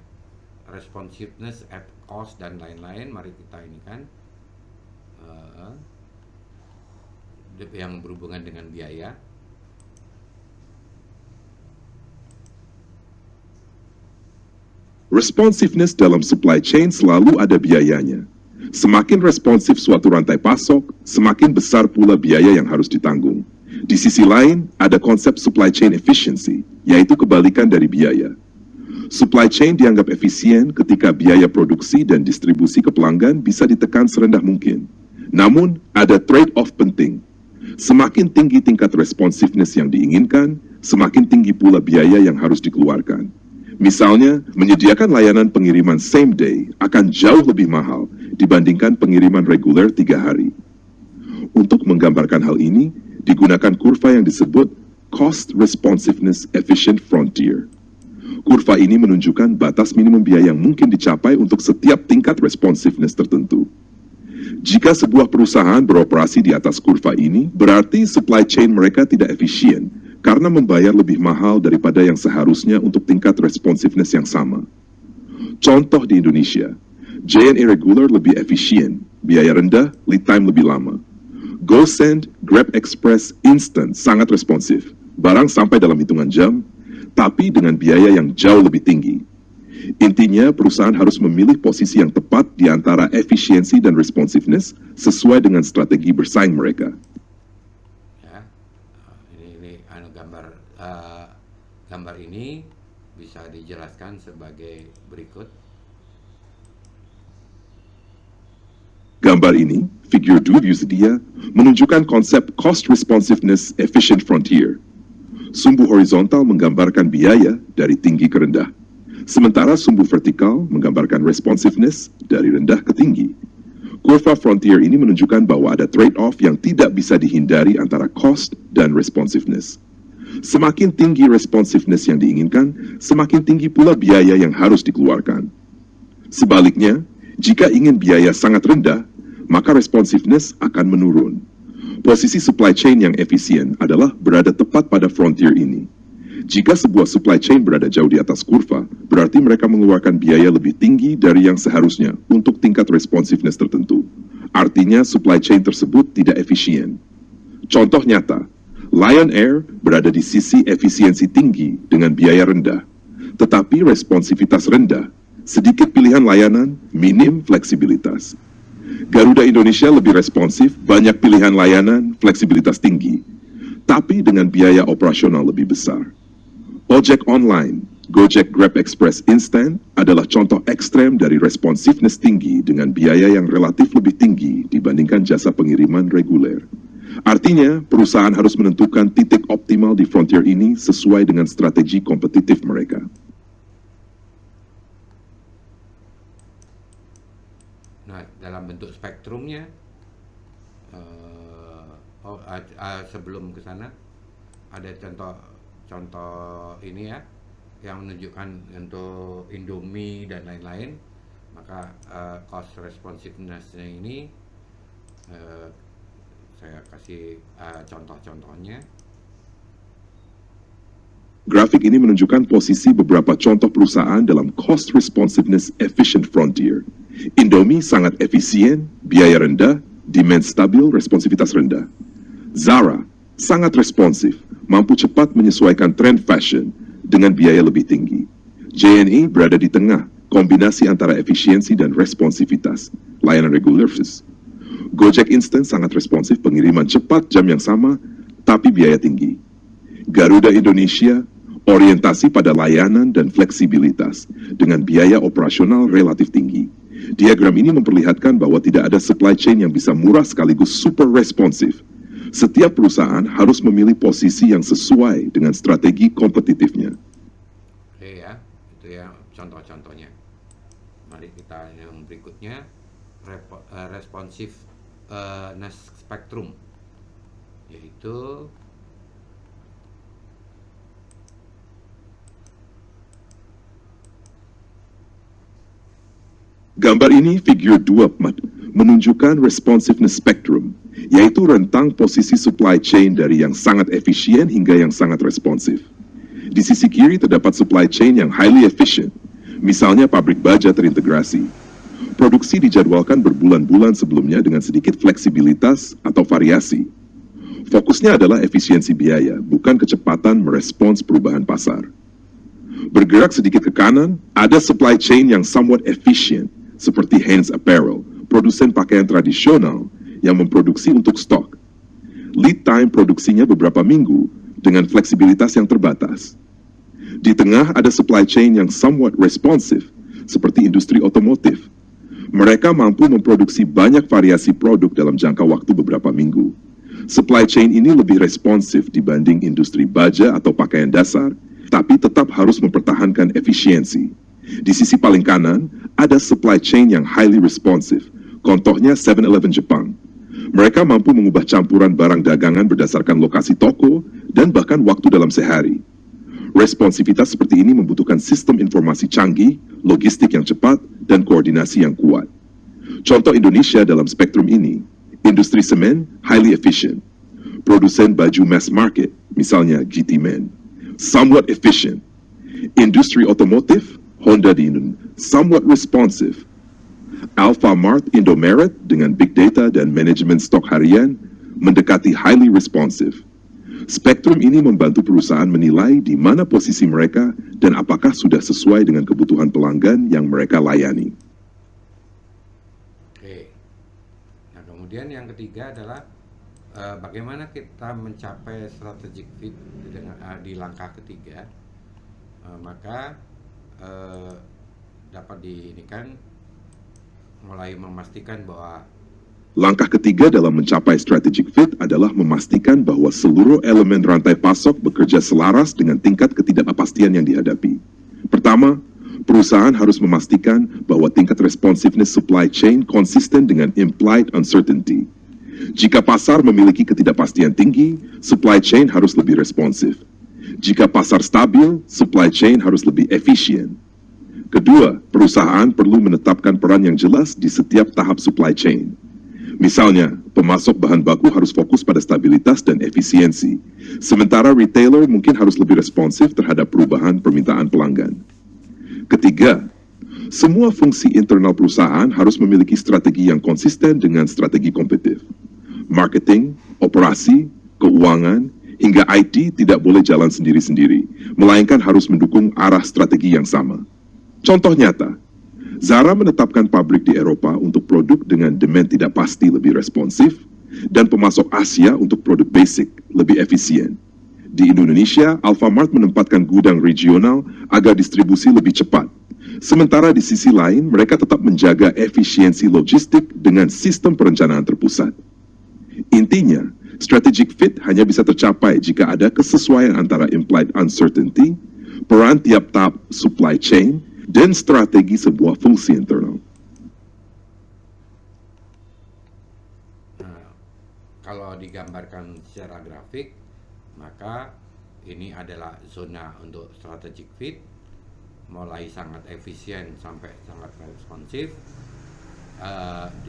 responsiveness at cost dan lain-lain, mari kita ini kan yang berhubungan dengan biaya. Responsiveness dalam supply chain selalu ada biayanya. Semakin responsif suatu rantai pasok, semakin besar pula biaya yang harus ditanggung. Di sisi lain, ada konsep supply chain efficiency, yaitu kebalikan dari biaya. Supply chain dianggap efisien ketika biaya produksi dan distribusi ke pelanggan bisa ditekan serendah mungkin. Namun, ada trade-off penting. Semakin tinggi tingkat responsiveness yang diinginkan, semakin tinggi pula biaya yang harus dikeluarkan. Misalnya, menyediakan layanan pengiriman same day akan jauh lebih mahal dibandingkan pengiriman reguler 3 hari. Untuk menggambarkan hal ini, digunakan kurva yang disebut Cost Responsiveness Efficient Frontier. Kurva ini menunjukkan batas minimum biaya yang mungkin dicapai untuk setiap tingkat responsiveness tertentu. Jika sebuah perusahaan beroperasi di atas kurva ini, berarti supply chain mereka tidak efisien karena membayar lebih mahal daripada yang seharusnya untuk tingkat responsiveness yang sama. Contoh di Indonesia, JNE Regular lebih efisien, biaya rendah, lead time lebih lama. GoSend, Grab Express, Instant sangat responsif, barang sampai dalam hitungan jam, tapi dengan biaya yang jauh lebih tinggi. Intinya, perusahaan harus memilih posisi yang tepat di antara efisiensi dan responsiveness sesuai dengan strategi bersaing mereka. Ya, ini gambar ini bisa dijelaskan sebagai berikut. Gambar ini, figure 2 Yusudia, menunjukkan konsep cost responsiveness efficient frontier. Sumbu horizontal menggambarkan biaya dari tinggi ke rendah, sementara sumbu vertikal menggambarkan responsiveness dari rendah ke tinggi. Kurva frontier ini menunjukkan bahwa ada trade-off yang tidak bisa dihindari antara cost dan responsiveness. Semakin tinggi responsiveness yang diinginkan, semakin tinggi pula biaya yang harus dikeluarkan. Sebaliknya, jika ingin biaya sangat rendah, maka responsiveness akan menurun. Posisi supply chain yang efisien adalah berada tepat pada frontier ini. Jika sebuah supply chain berada jauh di atas kurva, berarti mereka mengeluarkan biaya lebih tinggi dari yang seharusnya untuk tingkat responsiveness tertentu. Artinya supply chain tersebut tidak efisien. Contoh nyata, Lion Air berada di sisi efisiensi tinggi dengan biaya rendah, tetapi responsivitas rendah, sedikit pilihan layanan, minim fleksibilitas. Garuda Indonesia lebih responsif, banyak pilihan layanan, fleksibilitas tinggi, tapi dengan biaya operasional lebih besar. Ojek online, Gojek Grab Express Instant adalah contoh ekstrem dari responsiveness tinggi dengan biaya yang relatif lebih tinggi dibandingkan jasa pengiriman reguler. Artinya, perusahaan harus menentukan titik optimal di frontier ini sesuai dengan strategi kompetitif mereka. Nah, dalam bentuk spektrumnya, sebelum ke sana ada contoh ini ya, yang menunjukkan untuk Indomie dan lain-lain. Maka cost responsiveness-nya ini Eh, saya kasih contoh-contohnya. Grafik ini menunjukkan posisi beberapa contoh perusahaan dalam cost responsiveness efficient frontier. Indomie sangat efisien, biaya rendah, demand stabil, responsivitas rendah. Zara sangat responsif, mampu cepat menyesuaikan tren fashion dengan biaya lebih tinggi. JNE berada di tengah, kombinasi antara efisiensi dan responsivitas, layanan regular service. Gojek Instant sangat responsif, pengiriman cepat, jam yang sama, tapi biaya tinggi. Garuda Indonesia orientasi pada layanan dan fleksibilitas dengan biaya operasional relatif tinggi. Diagram ini memperlihatkan bahwa tidak ada supply chain yang bisa murah sekaligus super responsif. Setiap perusahaan harus memilih posisi yang sesuai dengan strategi kompetitifnya. Oke ya, itu ya contoh-contohnya. Mari kita yang berikutnya, responsiveness spectrum, yaitu Gambar ini figur 2 menunjukkan responsiveness spectrum, yaitu rentang posisi supply chain dari yang sangat efisien hingga yang sangat responsif. Di sisi kiri terdapat supply chain yang highly efficient, misalnya pabrik baja terintegrasi. Produksi dijadwalkan berbulan-bulan sebelumnya dengan sedikit fleksibilitas atau variasi. Fokusnya adalah efisiensi biaya, bukan kecepatan merespons perubahan pasar. Bergerak sedikit ke kanan, ada supply chain yang somewhat efficient, seperti Hanes Apparel, produsen pakaian tradisional yang memproduksi untuk stok. Lead time produksinya beberapa minggu dengan fleksibilitas yang terbatas. Di tengah ada supply chain yang somewhat responsive, seperti industri otomotif. Mereka mampu memproduksi banyak variasi produk dalam jangka waktu beberapa minggu. Supply chain ini lebih responsif dibanding industri baja atau pakaian dasar, tapi tetap harus mempertahankan efisiensi. Di sisi paling kanan, ada supply chain yang highly responsive. Contohnya 7-Eleven Jepang. Mereka mampu mengubah campuran barang dagangan berdasarkan lokasi toko dan bahkan waktu dalam sehari. Responsivitas seperti ini membutuhkan sistem informasi canggih, logistik yang cepat, dan koordinasi yang kuat. Contoh Indonesia dalam spektrum ini, industri semen highly efficient. Produsen baju mass market, misalnya GT Men, somewhat efficient. Industri otomotif, Honda di Indonesia, somewhat responsive. Alfamart Indomaret dengan big data dan manajemen stok harian mendekati highly responsive. Spektrum ini membantu perusahaan menilai di mana posisi mereka dan apakah sudah sesuai dengan kebutuhan pelanggan yang mereka layani. Oke. Nah, kemudian yang ketiga adalah bagaimana kita mencapai strategic fit di langkah ketiga. Maka dapat diinikan mulai memastikan bahwa Langkah ketiga dalam mencapai strategic fit adalah memastikan bahwa seluruh elemen rantai pasok bekerja selaras dengan tingkat ketidakpastian yang dihadapi. Pertama, perusahaan harus memastikan bahwa tingkat responsiveness supply chain konsisten dengan implied uncertainty. Jika pasar memiliki ketidakpastian tinggi, supply chain harus lebih responsif. Jika pasar stabil, supply chain harus lebih efisien. Kedua, perusahaan perlu menetapkan peran yang jelas di setiap tahap supply chain. Misalnya, pemasok bahan baku harus fokus pada stabilitas dan efisiensi, sementara retailer mungkin harus lebih responsif terhadap perubahan permintaan pelanggan. Ketiga, semua fungsi internal perusahaan harus memiliki strategi yang konsisten dengan strategi kompetitif. Marketing, operasi, keuangan, hingga IT tidak boleh jalan sendiri-sendiri, melainkan harus mendukung arah strategi yang sama. Contoh nyata, Zara menetapkan pabrik di Eropa untuk produk dengan demand tidak pasti lebih responsif, dan pemasok Asia untuk produk basic lebih efisien. Di Indonesia, Alfamart menempatkan gudang regional agar distribusi lebih cepat. Sementara di sisi lain, mereka tetap menjaga efisiensi logistik dengan sistem perencanaan terpusat. Intinya, strategic fit hanya bisa tercapai jika ada kesesuaian antara implied uncertainty, peran tiap tahap supply chain, dan strategi sebuah fungsi internal. Nah, kalau digambarkan secara grafik, maka ini adalah zona untuk strategic fit, mulai sangat efisien sampai sangat responsif,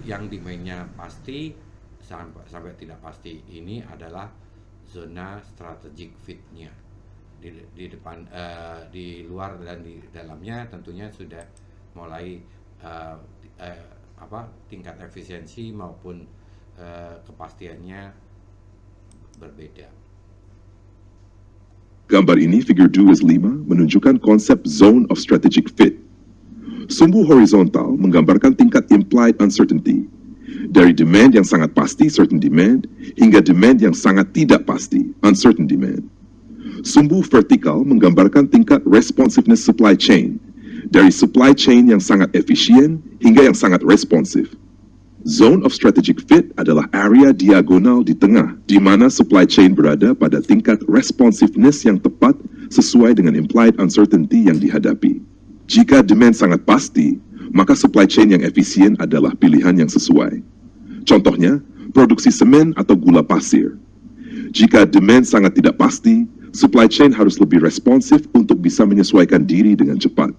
yang demandnya pasti, sampai tidak pasti. Ini adalah zona strategic fit-nya. Di depan, di luar dan di dalamnya tentunya sudah mulai tingkat efisiensi maupun kepastiannya berbeda. Gambar ini, figure 2/5, menunjukkan konsep zone of strategic fit. Sumbu horizontal menggambarkan tingkat implied uncertainty, dari demand yang sangat pasti, certain demand, hingga demand yang sangat tidak pasti, uncertain demand. Sumbu vertikal menggambarkan tingkat responsiveness supply chain, dari supply chain yang sangat efisien hingga yang sangat responsif. Zone of strategic fit adalah area diagonal di tengah, di mana supply chain berada pada tingkat responsiveness yang tepat sesuai dengan implied uncertainty yang dihadapi. Jika demand sangat pasti, maka supply chain yang efisien adalah pilihan yang sesuai. Contohnya, produksi semen atau gula pasir. Jika demand sangat tidak pasti, supply chain harus lebih responsif untuk bisa menyesuaikan diri dengan cepat.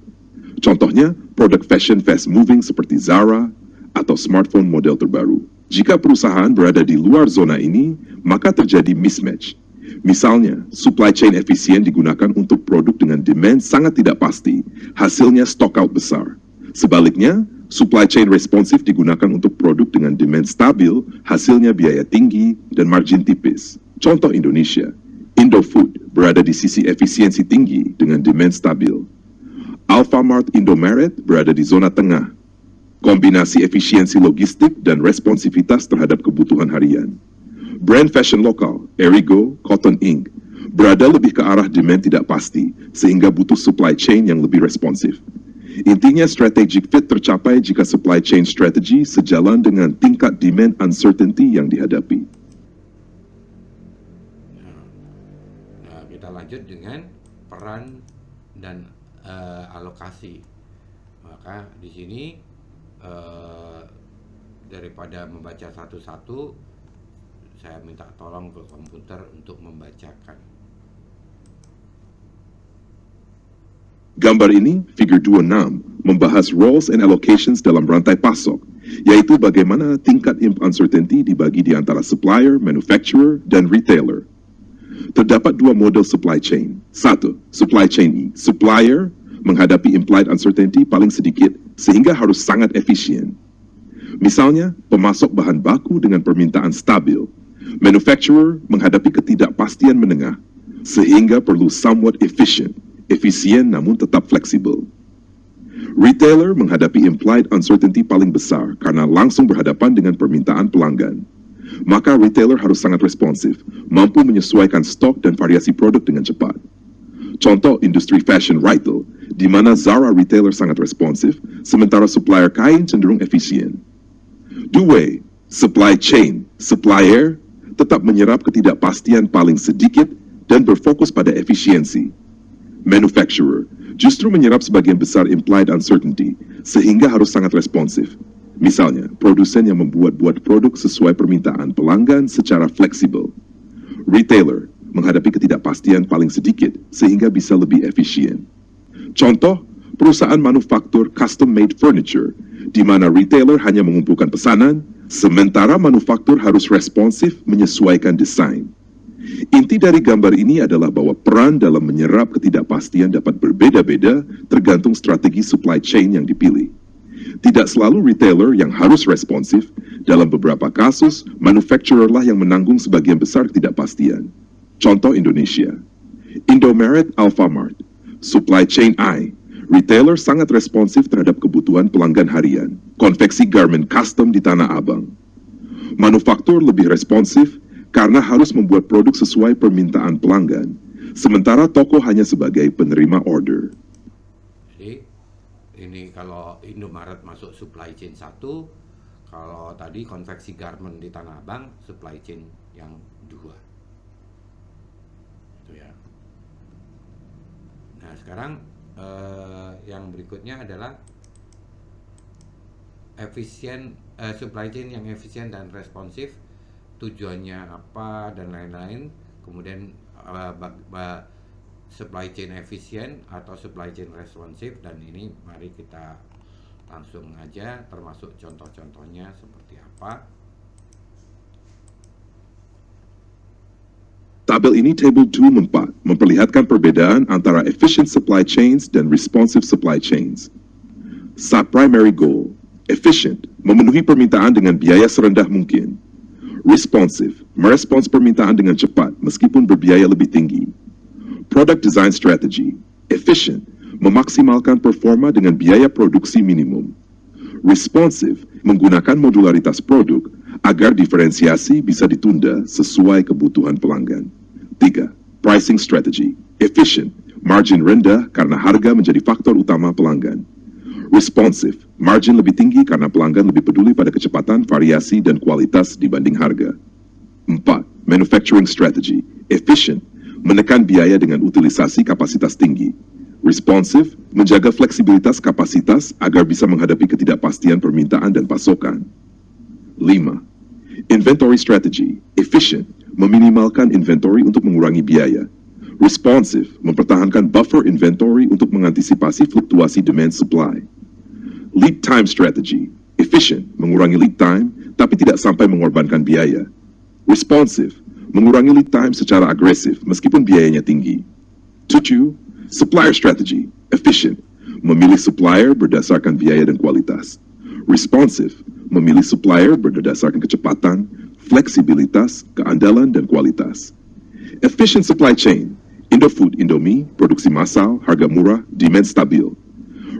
Contohnya, produk fashion fast moving seperti Zara atau smartphone model terbaru. Jika perusahaan berada di luar zona ini, maka terjadi mismatch. Misalnya, supply chain efisien digunakan untuk produk dengan demand sangat tidak pasti, hasilnya stock out besar. Sebaliknya, supply chain responsif digunakan untuk produk dengan demand stabil, hasilnya biaya tinggi dan margin tipis. Contoh Indonesia, Indofood berada di sisi efisiensi tinggi dengan demand stabil. Alfamart Indomaret berada di zona tengah. Kombinasi efisiensi logistik dan responsivitas terhadap kebutuhan harian. Brand fashion lokal, Erigo, Cotton Inc., berada lebih ke arah demand tidak pasti, sehingga butuh supply chain yang lebih responsif. Intinya, strategic fit tercapai jika supply chain strategy sejalan dengan tingkat demand uncertainty yang dihadapi. Nah, kita lanjut dengan peran dan alokasi. Maka di sini daripada membaca satu-satu, saya minta tolong ke komputer untuk membacakan. Gambar ini, figure 26, membahas roles and allocations dalam rantai pasok, yaitu bagaimana tingkat uncertainty dibagi di antara supplier, manufacturer, dan retailer. Terdapat dua model supply chain. Satu, supply chain E. Supplier menghadapi implied uncertainty paling sedikit, sehingga harus sangat efisien. Misalnya, pemasok bahan baku dengan permintaan stabil. Manufacturer menghadapi ketidakpastian menengah, sehingga perlu somewhat efficient, efisien namun tetap fleksibel. Retailer menghadapi implied uncertainty paling besar karena langsung berhadapan dengan permintaan pelanggan. Maka retailer harus sangat responsif, mampu menyesuaikan stok dan variasi produk dengan cepat. Contoh industri fashion retail, di mana Zara retailer sangat responsif, sementara supplier kain cenderung efisien. Dua, supply chain, supplier tetap menyerap ketidakpastian paling sedikit dan berfokus pada efisiensi. Manufacturer justru menyerap sebagian besar implied uncertainty, sehingga harus sangat responsif. Misalnya, produsen yang membuat produk sesuai permintaan pelanggan secara fleksibel. Retailer menghadapi ketidakpastian paling sedikit, sehingga bisa lebih efisien. Contoh, perusahaan manufaktur custom-made furniture, di mana retailer hanya mengumpulkan pesanan, sementara manufaktur harus responsif menyesuaikan desain. Inti dari gambar ini adalah bahwa peran dalam menyerap ketidakpastian dapat berbeda-beda tergantung strategi supply chain yang dipilih. Tidak selalu retailer yang harus responsif, dalam beberapa kasus, manufacturer lah yang menanggung sebagian besar ketidakpastian. Contoh Indonesia, Indomaret Alfamart, supply chain I, retailer sangat responsif terhadap kebutuhan pelanggan harian. Konveksi garment custom di Tanah Abang. Manufaktur lebih responsif karena harus membuat produk sesuai permintaan pelanggan, sementara toko hanya sebagai penerima order. Jadi ini kalau Indomaret masuk supply chain 1, kalau tadi konveksi garment di Tanah Abang supply chain yang 2. Itu ya. Nah, sekarang yang berikutnya adalah supply chain yang efisien dan responsif, tujuannya apa dan lain-lain. Kemudian supply chain efisien atau supply chain responsif, dan ini mari kita langsung aja termasuk contoh-contohnya seperti apa. Tabel ini Table 2 memperlihatkan perbedaan antara efficient supply chains dan responsive supply chains. Primary goal, efficient, memenuhi permintaan dengan biaya serendah mungkin. Responsive, merespons permintaan dengan cepat meskipun berbiaya lebih tinggi. Product design strategy, efficient, memaksimalkan performa dengan biaya produksi minimum. Responsive, menggunakan modularitas produk agar diferensiasi bisa ditunda sesuai kebutuhan pelanggan. 3. Pricing strategy, efficient, margin rendah karena harga menjadi faktor utama pelanggan. Responsive, margin lebih tinggi karena pelanggan lebih peduli pada kecepatan, variasi, dan kualitas dibanding harga. 4. Manufacturing strategy, efficient, menekan biaya dengan utilisasi kapasitas tinggi. Responsive, menjaga fleksibilitas kapasitas agar bisa menghadapi ketidakpastian permintaan dan pasokan. 5. Inventory strategy, efficient, meminimalkan inventory untuk mengurangi biaya. Responsive, mempertahankan buffer inventory untuk mengantisipasi fluktuasi demand supply. Lead time strategy, efficient, mengurangi lead time tapi tidak sampai mengorbankan biaya. Responsive, mengurangi lead time secara agresif meskipun biayanya tinggi. 7. Supplier strategy, efficient, memilih supplier berdasarkan biaya dan kualitas. Responsive, memilih supplier berdasarkan kecepatan, fleksibilitas, keandalan, dan kualitas. Efficient supply chain, Indofood, Indomie, produksi massal, harga murah, demand stabil.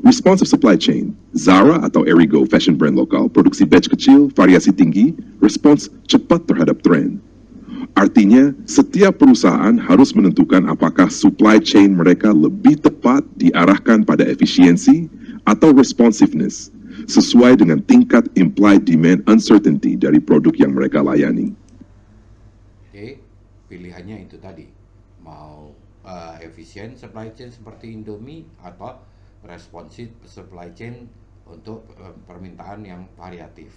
Responsive supply chain, Zara atau Erigo, fashion brand lokal, produksi batch kecil, variasi tinggi, respons cepat terhadap tren. Artinya, setiap perusahaan harus menentukan apakah supply chain mereka lebih tepat diarahkan pada efisiensi atau responsiveness, sesuai dengan tingkat implied demand uncertainty dari produk yang mereka layani. Jadi, pilihannya itu tadi, mau efisien supply chain seperti Indomie atau responsive supply chain untuk permintaan yang variatif,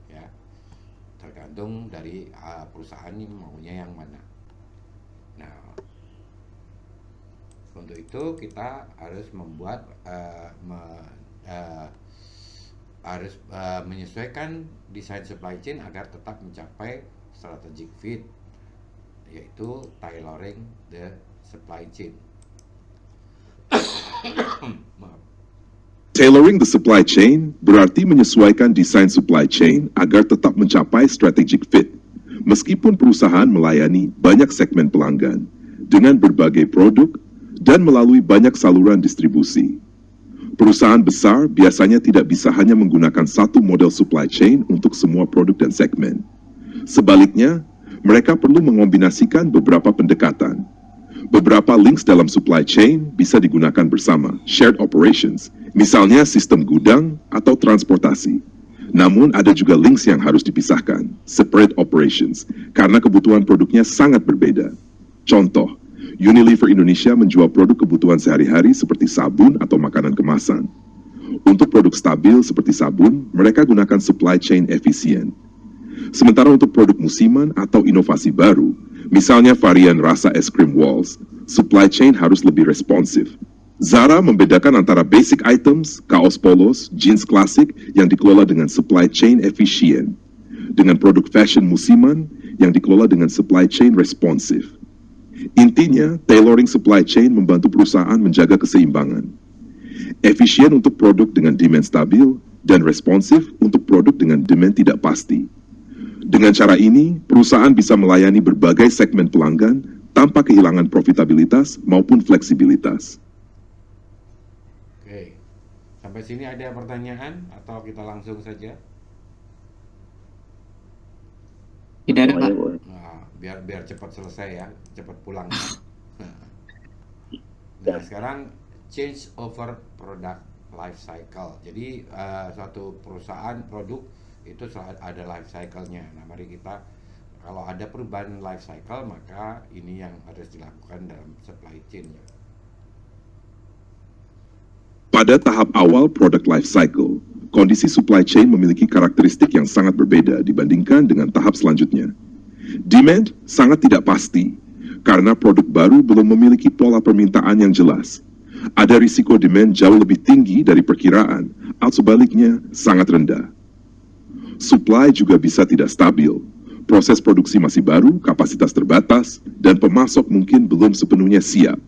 ya. Tergantung dari perusahaan ini maunya yang mana. Nah, untuk itu kita harus membuat menyesuaikan desain supply chain agar tetap mencapai strategic fit, yaitu tailoring the supply chain. Tailoring the supply chain berarti menyesuaikan desain supply chain agar tetap mencapai strategic fit, meskipun perusahaan melayani banyak segmen pelanggan dengan berbagai produk dan melalui banyak saluran distribusi. Perusahaan besar biasanya tidak bisa hanya menggunakan satu model supply chain untuk semua produk dan segmen. Sebaliknya, mereka perlu mengombinasikan beberapa pendekatan. Beberapa links dalam supply chain bisa digunakan bersama, shared operations, misalnya sistem gudang atau transportasi. Namun ada juga links yang harus dipisahkan, separate operations, karena kebutuhan produknya sangat berbeda. Contoh, Unilever Indonesia menjual produk kebutuhan sehari-hari seperti sabun atau makanan kemasan. Untuk produk stabil seperti sabun, mereka gunakan supply chain efisien. Sementara untuk produk musiman atau inovasi baru, misalnya varian rasa es krim Walls, supply chain harus lebih responsif. Zara membedakan antara basic items, kaos polos, jeans klasik yang dikelola dengan supply chain efisien, dengan produk fashion musiman yang dikelola dengan supply chain responsif. Intinya, tailoring supply chain membantu perusahaan menjaga keseimbangan. Efisien untuk produk dengan demand stabil dan responsif untuk produk dengan demand tidak pasti. Dengan cara ini, perusahaan bisa melayani berbagai segmen pelanggan tanpa kehilangan profitabilitas maupun fleksibilitas. Oke, sampai sini ada pertanyaan atau kita langsung saja? Tidak ada, Pak. Nah, biar cepat selesai ya, cepat pulang. Nah, sekarang change over product life cycle. Jadi suatu perusahaan produk itu ada life cycle-nya. Nah, mari kita, kalau ada perubahan life cycle, maka ini yang harus dilakukan dalam supply chain. Pada tahap awal product life cycle, kondisi supply chain memiliki karakteristik yang sangat berbeda dibandingkan dengan tahap selanjutnya. Demand sangat tidak pasti, karena produk baru belum memiliki pola permintaan yang jelas. Ada risiko demand jauh lebih tinggi dari perkiraan, atau sebaliknya sangat rendah. Supply juga bisa tidak stabil. Proses produksi masih baru, kapasitas terbatas, dan pemasok mungkin belum sepenuhnya siap.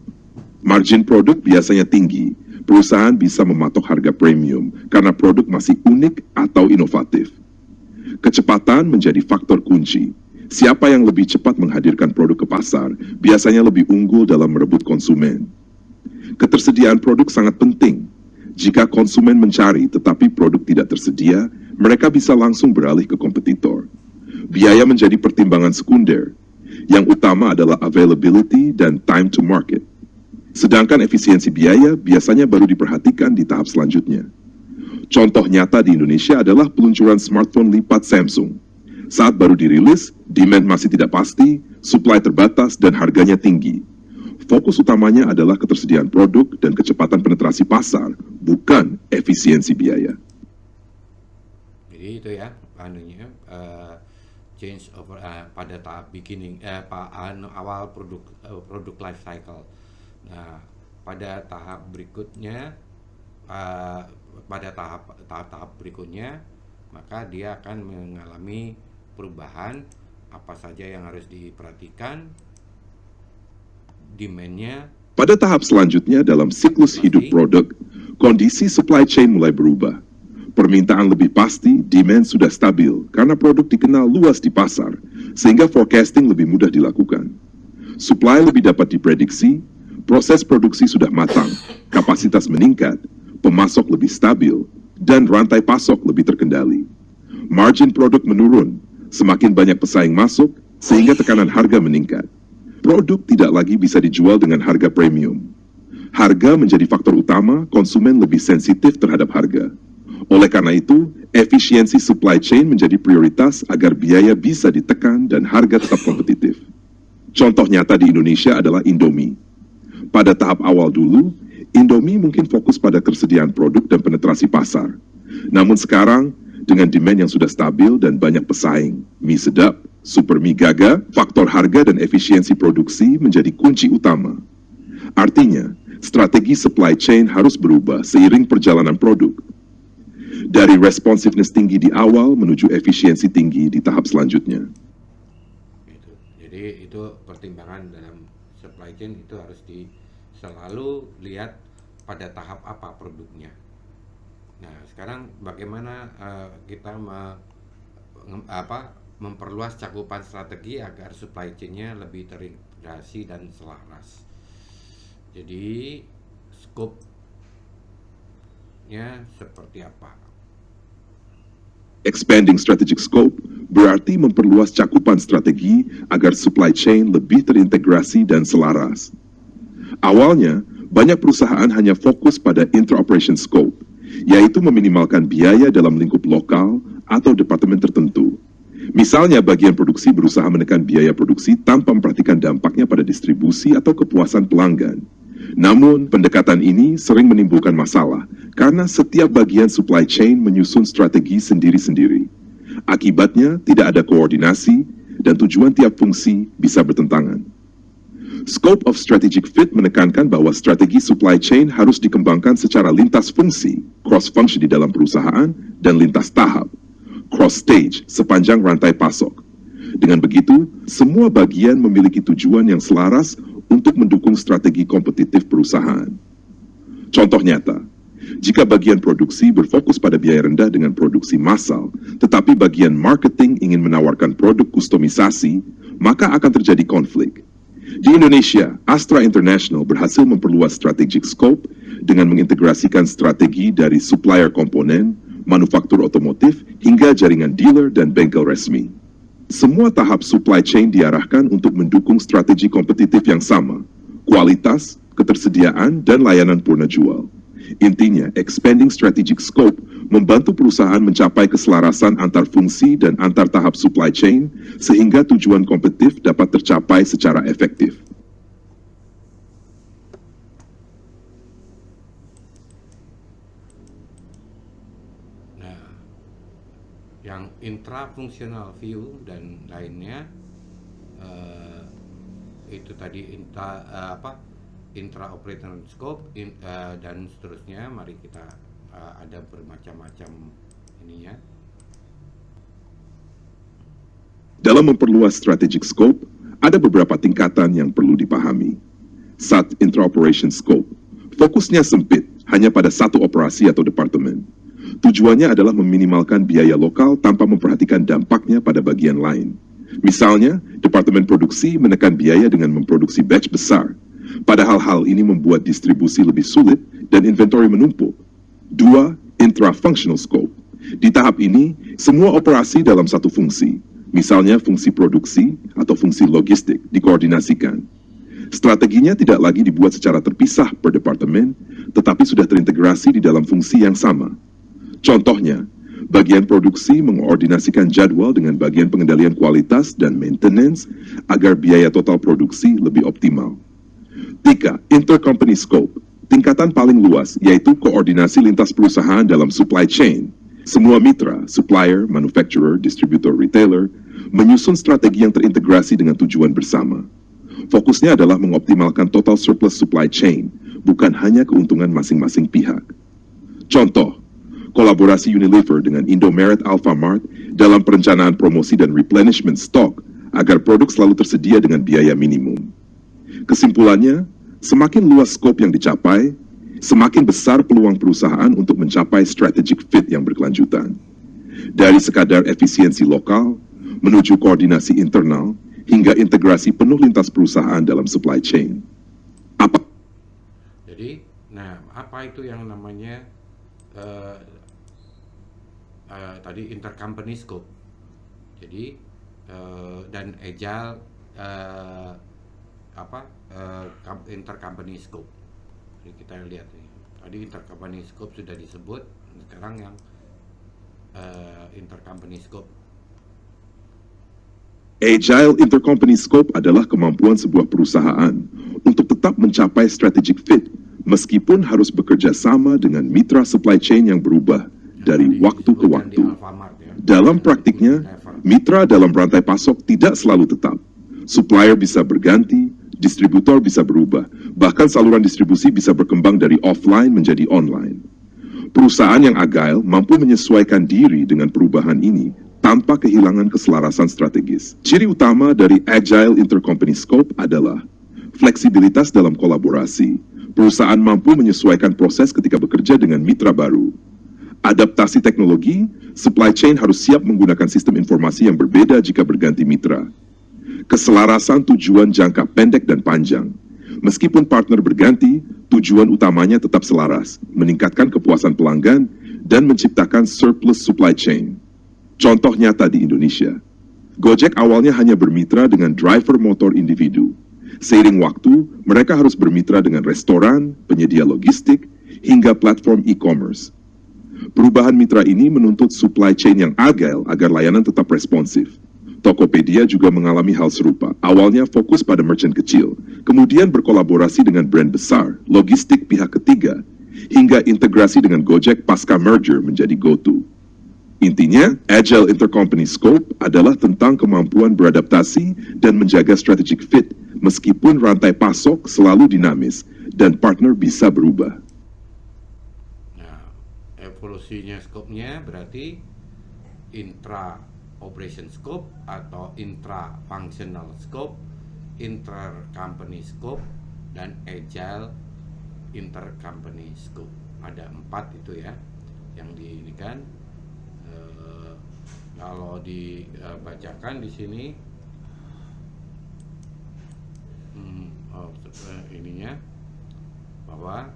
Margin produk biasanya tinggi, perusahaan bisa mematok harga premium karena produk masih unik atau inovatif. Kecepatan menjadi faktor kunci. Siapa yang lebih cepat menghadirkan produk ke pasar biasanya lebih unggul dalam merebut konsumen. Ketersediaan produk sangat penting. Jika konsumen mencari tetapi produk tidak tersedia, mereka bisa langsung beralih ke kompetitor. Biaya menjadi pertimbangan sekunder. Yang utama adalah availability dan time to market. Sedangkan efisiensi biaya biasanya baru diperhatikan di tahap selanjutnya. Contoh nyata di Indonesia adalah peluncuran smartphone lipat Samsung. Saat baru dirilis, demand masih tidak pasti, supply terbatas, dan harganya tinggi. Fokus utamanya adalah ketersediaan produk dan kecepatan penetrasi pasar, bukan efisiensi biaya. Jadi itu ya, anunya change over pada tahap beginning, awal produk life cycle. Nah, pada tahap berikutnya, pada tahap berikutnya, maka dia akan mengalami perubahan. Apa saja yang harus diperhatikan, demand-nya. Pada tahap selanjutnya dalam siklus hidup produk, kondisi supply chain mulai berubah. Permintaan lebih pasti, demand sudah stabil karena produk dikenal luas di pasar, sehingga forecasting lebih mudah dilakukan. Supply lebih dapat diprediksi, proses produksi sudah matang, kapasitas meningkat, pemasok lebih stabil, dan rantai pasok lebih terkendali. Margin produk menurun, semakin banyak pesaing masuk, sehingga tekanan harga meningkat. Produk tidak lagi bisa dijual dengan harga premium. Harga menjadi faktor utama, konsumen lebih sensitif terhadap harga. Oleh karena itu, efisiensi supply chain menjadi prioritas agar biaya bisa ditekan dan harga tetap kompetitif. Contoh nyata di Indonesia adalah Indomie. Pada tahap awal dulu, Indomie mungkin fokus pada ketersediaan produk dan penetrasi pasar. Namun sekarang, dengan demand yang sudah stabil dan banyak pesaing, mie sedap, super mie gaga, faktor harga dan efisiensi produksi menjadi kunci utama. Artinya, strategi supply chain harus berubah seiring perjalanan produk. Dari responsiveness tinggi di awal menuju efisiensi tinggi di tahap selanjutnya. Jadi itu pertimbangan dalam supply chain itu harus selalu lihat pada tahap apa produknya. Nah, sekarang bagaimana kita memperluas cakupan strategi agar supply chain-nya lebih terintegrasi dan selaras. Jadi scope-nya seperti apa? Expanding strategic scope berarti memperluas cakupan strategi agar supply chain lebih terintegrasi dan selaras. Awalnya, banyak perusahaan hanya fokus pada intra-operation scope, yaitu meminimalkan biaya dalam lingkup lokal atau departemen tertentu. Misalnya, bagian produksi berusaha menekan biaya produksi tanpa memperhatikan dampaknya pada distribusi atau kepuasan pelanggan. Namun, pendekatan ini sering menimbulkan masalah karena setiap bagian supply chain menyusun strategi sendiri-sendiri. Akibatnya, tidak ada koordinasi dan tujuan tiap fungsi bisa bertentangan. Scope of strategic fit menekankan bahwa strategi supply chain harus dikembangkan secara lintas fungsi, cross-function di dalam perusahaan, dan lintas tahap, cross-stage, sepanjang rantai pasok. Dengan begitu, semua bagian memiliki tujuan yang selaras untuk mendukung strategi kompetitif perusahaan. Contoh nyata, jika bagian produksi berfokus pada biaya rendah dengan produksi massal, tetapi bagian marketing ingin menawarkan produk kustomisasi, maka akan terjadi konflik. Di Indonesia, Astra International berhasil memperluas strategic scope dengan mengintegrasikan strategi dari supplier komponen, manufaktur otomotif, hingga jaringan dealer dan bengkel resmi. Semua tahap supply chain diarahkan untuk mendukung strategi kompetitif yang sama, kualitas, ketersediaan, dan layanan purna jual. Intinya, expanding strategic scope membantu perusahaan mencapai keselarasan antar fungsi dan antar tahap supply chain, sehingga tujuan kompetitif dapat tercapai secara efektif. Yang intra-functional view dan lainnya itu tadi intra-operational scope dan seterusnya. Mari kita ada bermacam-macam ininya. Dalam memperluas strategic scope, ada beberapa tingkatan yang perlu dipahami. 1. Intra-operation scope. Fokusnya sempit, hanya pada satu operasi atau departemen. Tujuannya adalah meminimalkan biaya lokal tanpa memperhatikan dampaknya pada bagian lain. Misalnya, departemen produksi menekan biaya dengan memproduksi batch besar. Padahal hal ini membuat distribusi lebih sulit dan inventory menumpuk. 2. Intra-functional scope. Di tahap ini, semua operasi dalam satu fungsi, misalnya fungsi produksi atau fungsi logistik, dikoordinasikan. Strateginya tidak lagi dibuat secara terpisah per departemen, tetapi sudah terintegrasi di dalam fungsi yang sama. Contohnya, bagian produksi mengkoordinasikan jadwal dengan bagian pengendalian kualitas dan maintenance agar biaya total produksi lebih optimal. 3. Intercompany scope. Tingkatan paling luas yaitu koordinasi lintas perusahaan dalam supply chain. Semua mitra, supplier, manufacturer, distributor, retailer, menyusun strategi yang terintegrasi dengan tujuan bersama. Fokusnya adalah mengoptimalkan total surplus supply chain, bukan hanya keuntungan masing-masing pihak. Contoh, kolaborasi Unilever dengan Indomaret Alfamart dalam perencanaan promosi dan replenishment stock agar produk selalu tersedia dengan biaya minimum. Kesimpulannya, semakin luas skop yang dicapai, semakin besar peluang perusahaan untuk mencapai strategic fit yang berkelanjutan. Dari sekadar efisiensi lokal, menuju koordinasi internal, hingga integrasi penuh lintas perusahaan dalam supply chain. Jadi, apa itu yang namanya tadi intercompany scope? Jadi, dan agile intercompany scope. Jadi kita lihat nih. Tadi intercompany scope sudah disebut, sekarang yang intercompany scope. Agile intercompany scope adalah kemampuan sebuah perusahaan untuk tetap mencapai strategic fit meskipun harus bekerja sama dengan mitra supply chain yang berubah dari waktu ke waktu. Dalam praktiknya, mitra dalam rantai pasok tidak selalu tetap. Supplier bisa berganti, distributor bisa berubah, bahkan saluran distribusi bisa berkembang dari offline menjadi online. Perusahaan yang agile mampu menyesuaikan diri dengan perubahan ini tanpa kehilangan keselarasan strategis. Ciri utama dari agile intercompany scope adalah fleksibilitas dalam kolaborasi. Perusahaan mampu menyesuaikan proses ketika bekerja dengan mitra baru. Adaptasi teknologi, supply chain harus siap menggunakan sistem informasi yang berbeda jika berganti mitra. Keselarasan tujuan jangka pendek dan panjang. Meskipun partner berganti, tujuan utamanya tetap selaras, meningkatkan kepuasan pelanggan, dan menciptakan surplus supply chain. Contoh nyata di Indonesia, Gojek awalnya hanya bermitra dengan driver motor individu. Seiring waktu, mereka harus bermitra dengan restoran, penyedia logistik, hingga platform e-commerce. Perubahan mitra ini menuntut supply chain yang agile agar layanan tetap responsif. Tokopedia juga mengalami hal serupa. Awalnya fokus pada merchant kecil, kemudian berkolaborasi dengan brand besar, logistik pihak ketiga, hingga integrasi dengan Gojek pasca merger menjadi GoTo. Intinya, Agile Intercompany Scope adalah tentang kemampuan beradaptasi dan menjaga strategic fit meskipun rantai pasok selalu dinamis dan partner bisa berubah. Nah, evolusinya scope-nya berarti intra-operation scope atau intra-functional scope, inter-company scope, dan agile intercompany scope. Ada 4 itu ya yang diinikan. Kalau dibacakan di sini ininya bahwa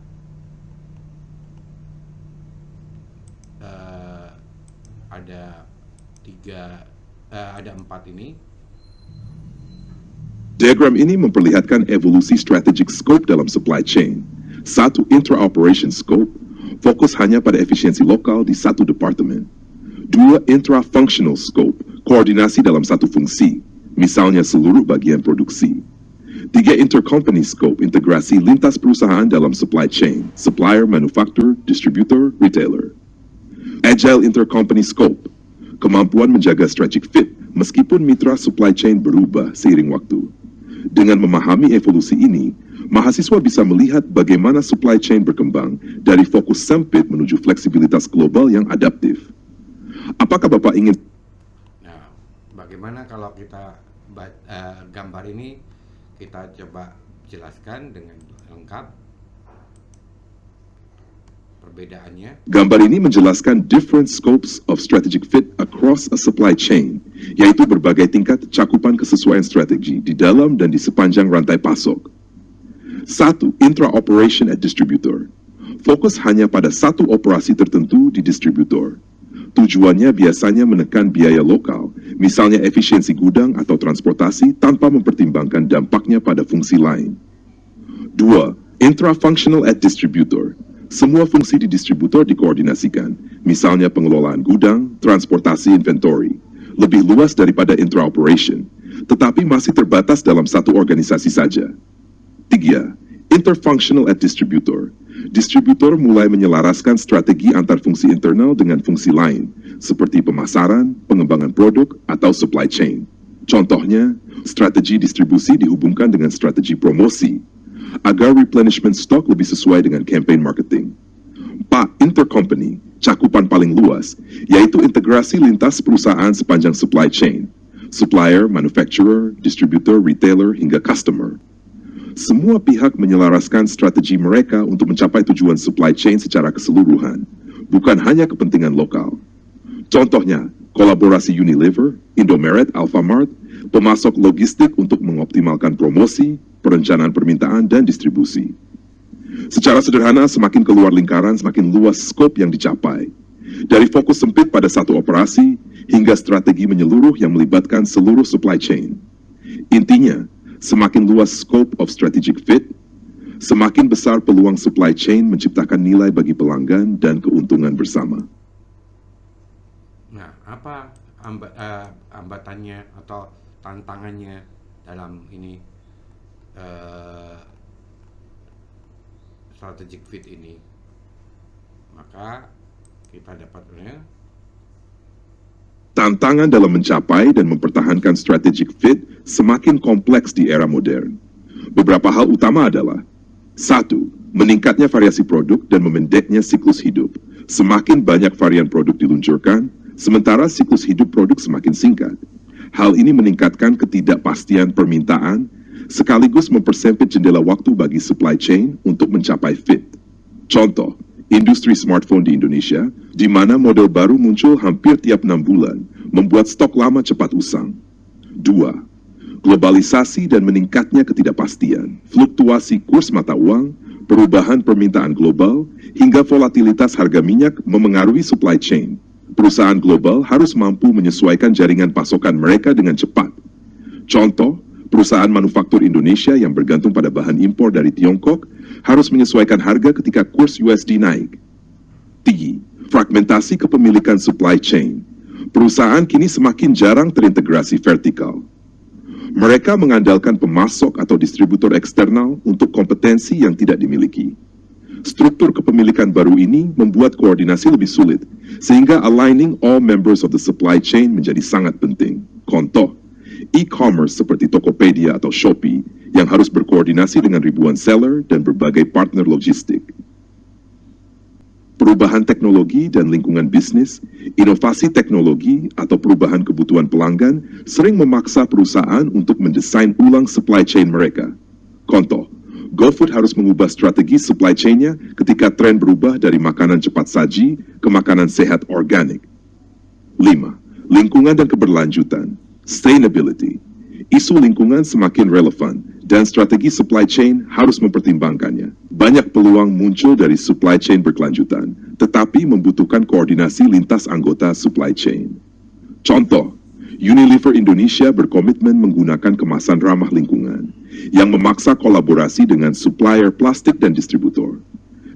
ada 4 ini. Diagram ini memperlihatkan evolusi strategic scope dalam supply chain. 1. Intra-operation scope, fokus hanya pada efisiensi lokal di satu departemen. 2. Intra-functional scope, koordinasi dalam satu fungsi, misalnya seluruh bagian produksi. 3. Intercompany scope, integrasi lintas perusahaan dalam supply chain, supplier, manufacturer, distributor, retailer. Agile intercompany scope, kemampuan menjaga strategic fit meskipun mitra supply chain berubah seiring waktu. Dengan memahami evolusi ini, mahasiswa bisa melihat bagaimana supply chain berkembang dari fokus sempit menuju fleksibilitas global yang adaptif. Apakah Bapak ingin... Nah, bagaimana kalau kita gambar ini kita coba jelaskan dengan lengkap perbedaannya. Gambar ini menjelaskan different scopes of strategic fit across a supply chain, yaitu berbagai tingkat cakupan kesesuaian strategi di dalam dan di sepanjang rantai pasok. 1. Intra-operation at distributor. Fokus hanya pada satu operasi tertentu di distributor. Tujuannya biasanya menekan biaya lokal, misalnya efisiensi gudang atau transportasi tanpa mempertimbangkan dampaknya pada fungsi lain. 2. Intra-functional at distributor. Semua fungsi di distributor dikoordinasikan, misalnya pengelolaan gudang, transportasi inventory, lebih luas daripada intra-operation, tetapi masih terbatas dalam satu organisasi saja. 3. Interfunctional at distributor. Distributor mulai menyelaraskan strategi antar fungsi internal dengan fungsi lain, seperti pemasaran, pengembangan produk, atau supply chain. Contohnya, strategi distribusi dihubungkan dengan strategi promosi, agar replenishment stock lebih sesuai dengan campaign marketing. 4. Intercompany, cakupan paling luas, yaitu integrasi lintas perusahaan sepanjang supply chain, supplier, manufacturer, distributor, retailer, hingga customer. Semua pihak menyelaraskan strategi mereka untuk mencapai tujuan supply chain secara keseluruhan, bukan hanya kepentingan lokal. Contohnya, kolaborasi Unilever, Indomaret, Alfamart, pemasok logistik untuk mengoptimalkan promosi, perencanaan permintaan, dan distribusi. Secara sederhana, semakin keluar lingkaran, semakin luas skop yang dicapai. Dari fokus sempit pada satu operasi, hingga strategi menyeluruh yang melibatkan seluruh supply chain. Intinya, semakin luas scope of strategic fit, semakin besar peluang supply chain menciptakan nilai bagi pelanggan dan keuntungan bersama. Nah, apa hambatannya atau tantangannya dalam ini strategic fit ini? Maka kita dapatnya tantangan dalam mencapai dan mempertahankan strategic fit semakin kompleks di era modern. Beberapa hal utama adalah: 1. Meningkatnya variasi produk dan memendeknya siklus hidup. Semakin banyak varian produk diluncurkan, sementara siklus hidup produk semakin singkat. Hal ini meningkatkan ketidakpastian permintaan, sekaligus mempersempit jendela waktu bagi supply chain untuk mencapai fit. Contoh, industri smartphone di Indonesia, di mana model baru muncul hampir tiap 6 bulan, membuat stok lama cepat usang. 2. Globalisasi dan meningkatnya ketidakpastian, fluktuasi kurs mata uang, perubahan permintaan global, hingga volatilitas harga minyak memengaruhi supply chain. Perusahaan global harus mampu menyesuaikan jaringan pasokan mereka dengan cepat. Contoh, perusahaan manufaktur Indonesia yang bergantung pada bahan impor dari Tiongkok harus menyesuaikan harga ketika kurs USD naik. 3. Fragmentasi kepemilikan supply chain. Perusahaan kini semakin jarang terintegrasi vertikal. Mereka mengandalkan pemasok atau distributor eksternal untuk kompetensi yang tidak dimiliki. Struktur kepemilikan baru ini membuat koordinasi lebih sulit, sehingga aligning all members of the supply chain menjadi sangat penting. Contoh, e-commerce seperti Tokopedia atau Shopee yang harus berkoordinasi dengan ribuan seller dan berbagai partner logistik. Perubahan teknologi dan lingkungan bisnis, inovasi teknologi atau perubahan kebutuhan pelanggan sering memaksa perusahaan untuk mendesain ulang supply chain mereka. Contoh, GoFood harus mengubah strategi supply chain-nya ketika tren berubah dari makanan cepat saji ke makanan sehat organik. 5. Lingkungan dan keberlanjutan. Sustainability. Isu lingkungan semakin relevan dan strategi supply chain harus mempertimbangkannya. Banyak peluang muncul dari supply chain berkelanjutan, tetapi membutuhkan koordinasi lintas anggota supply chain. Contoh, Unilever Indonesia berkomitmen menggunakan kemasan ramah lingkungan yang memaksa kolaborasi dengan supplier plastik dan distributor.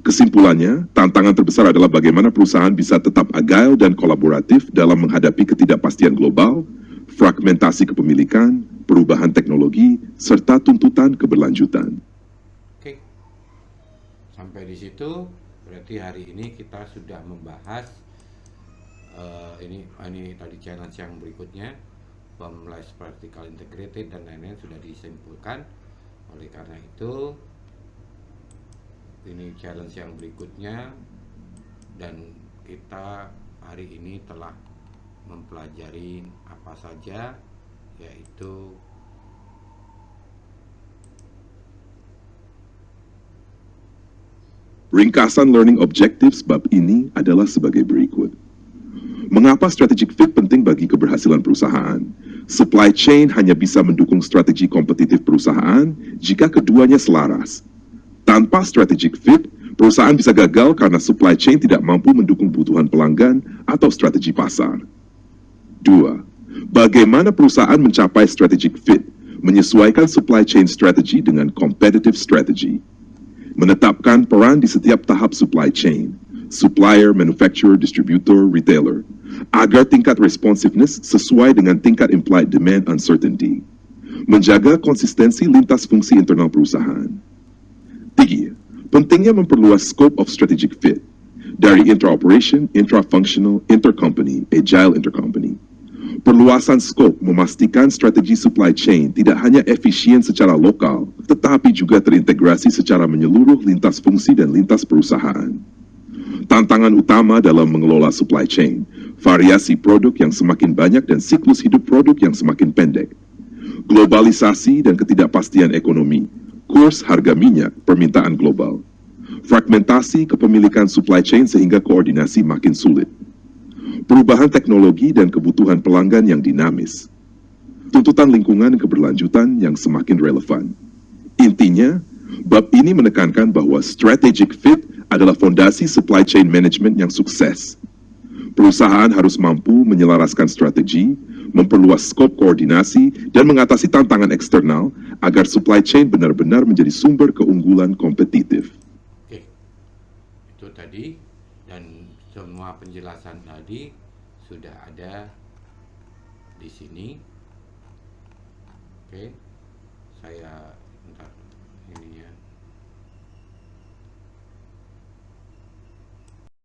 Kesimpulannya, tantangan terbesar adalah bagaimana perusahaan bisa tetap agile dan kolaboratif dalam menghadapi ketidakpastian global, fragmentasi kepemilikan, perubahan teknologi, serta tuntutan keberlanjutan. Oke, sampai di situ berarti hari ini kita sudah membahas ini tadi challenge yang berikutnya, less vertical integrated dan lain-lain sudah disimpulkan. Oleh karena itu ini challenge yang berikutnya, dan kita hari ini telah mempelajari apa saja, yaitu Ringkasan learning objectives bab ini adalah sebagai berikut. Mengapa strategic fit penting bagi keberhasilan perusahaan? Supply chain hanya bisa mendukung strategi kompetitif perusahaan jika keduanya selaras. Tanpa strategic fit, perusahaan bisa gagal karena supply chain tidak mampu mendukung kebutuhan pelanggan atau strategi pasar. 2. Bagaimana perusahaan mencapai strategic fit? Menyesuaikan supply chain strategy dengan competitive strategy. Menetapkan peran di setiap tahap supply chain, supplier, manufacturer, distributor, retailer, agar tingkat responsiveness sesuai dengan tingkat implied demand uncertainty. Menjaga konsistensi lintas fungsi internal perusahaan. 3. Pentingnya memperluas scope of strategic fit dari intra-operation, intra-functional, intercompany, agile intercompany. Perluasan skop memastikan strategi supply chain tidak hanya efisien secara lokal, tetapi juga terintegrasi secara menyeluruh lintas fungsi dan lintas perusahaan. Tantangan utama dalam mengelola supply chain, variasi produk yang semakin banyak dan siklus hidup produk yang semakin pendek. Globalisasi dan ketidakpastian ekonomi, kurs harga minyak, permintaan global. Fragmentasi kepemilikan supply chain sehingga koordinasi makin sulit. Perubahan teknologi dan kebutuhan pelanggan yang dinamis. Tuntutan lingkungan keberlanjutan yang semakin relevan. Intinya, bab ini menekankan bahwa strategic fit adalah fondasi supply chain management yang sukses. Perusahaan harus mampu menyelaraskan strategi, memperluas skop koordinasi, dan mengatasi tantangan eksternal agar supply chain benar-benar menjadi sumber keunggulan kompetitif. Oke, itu tadi, dan semua penjelasan tadi sudah ada di sini. Oke, saya bentar ininya.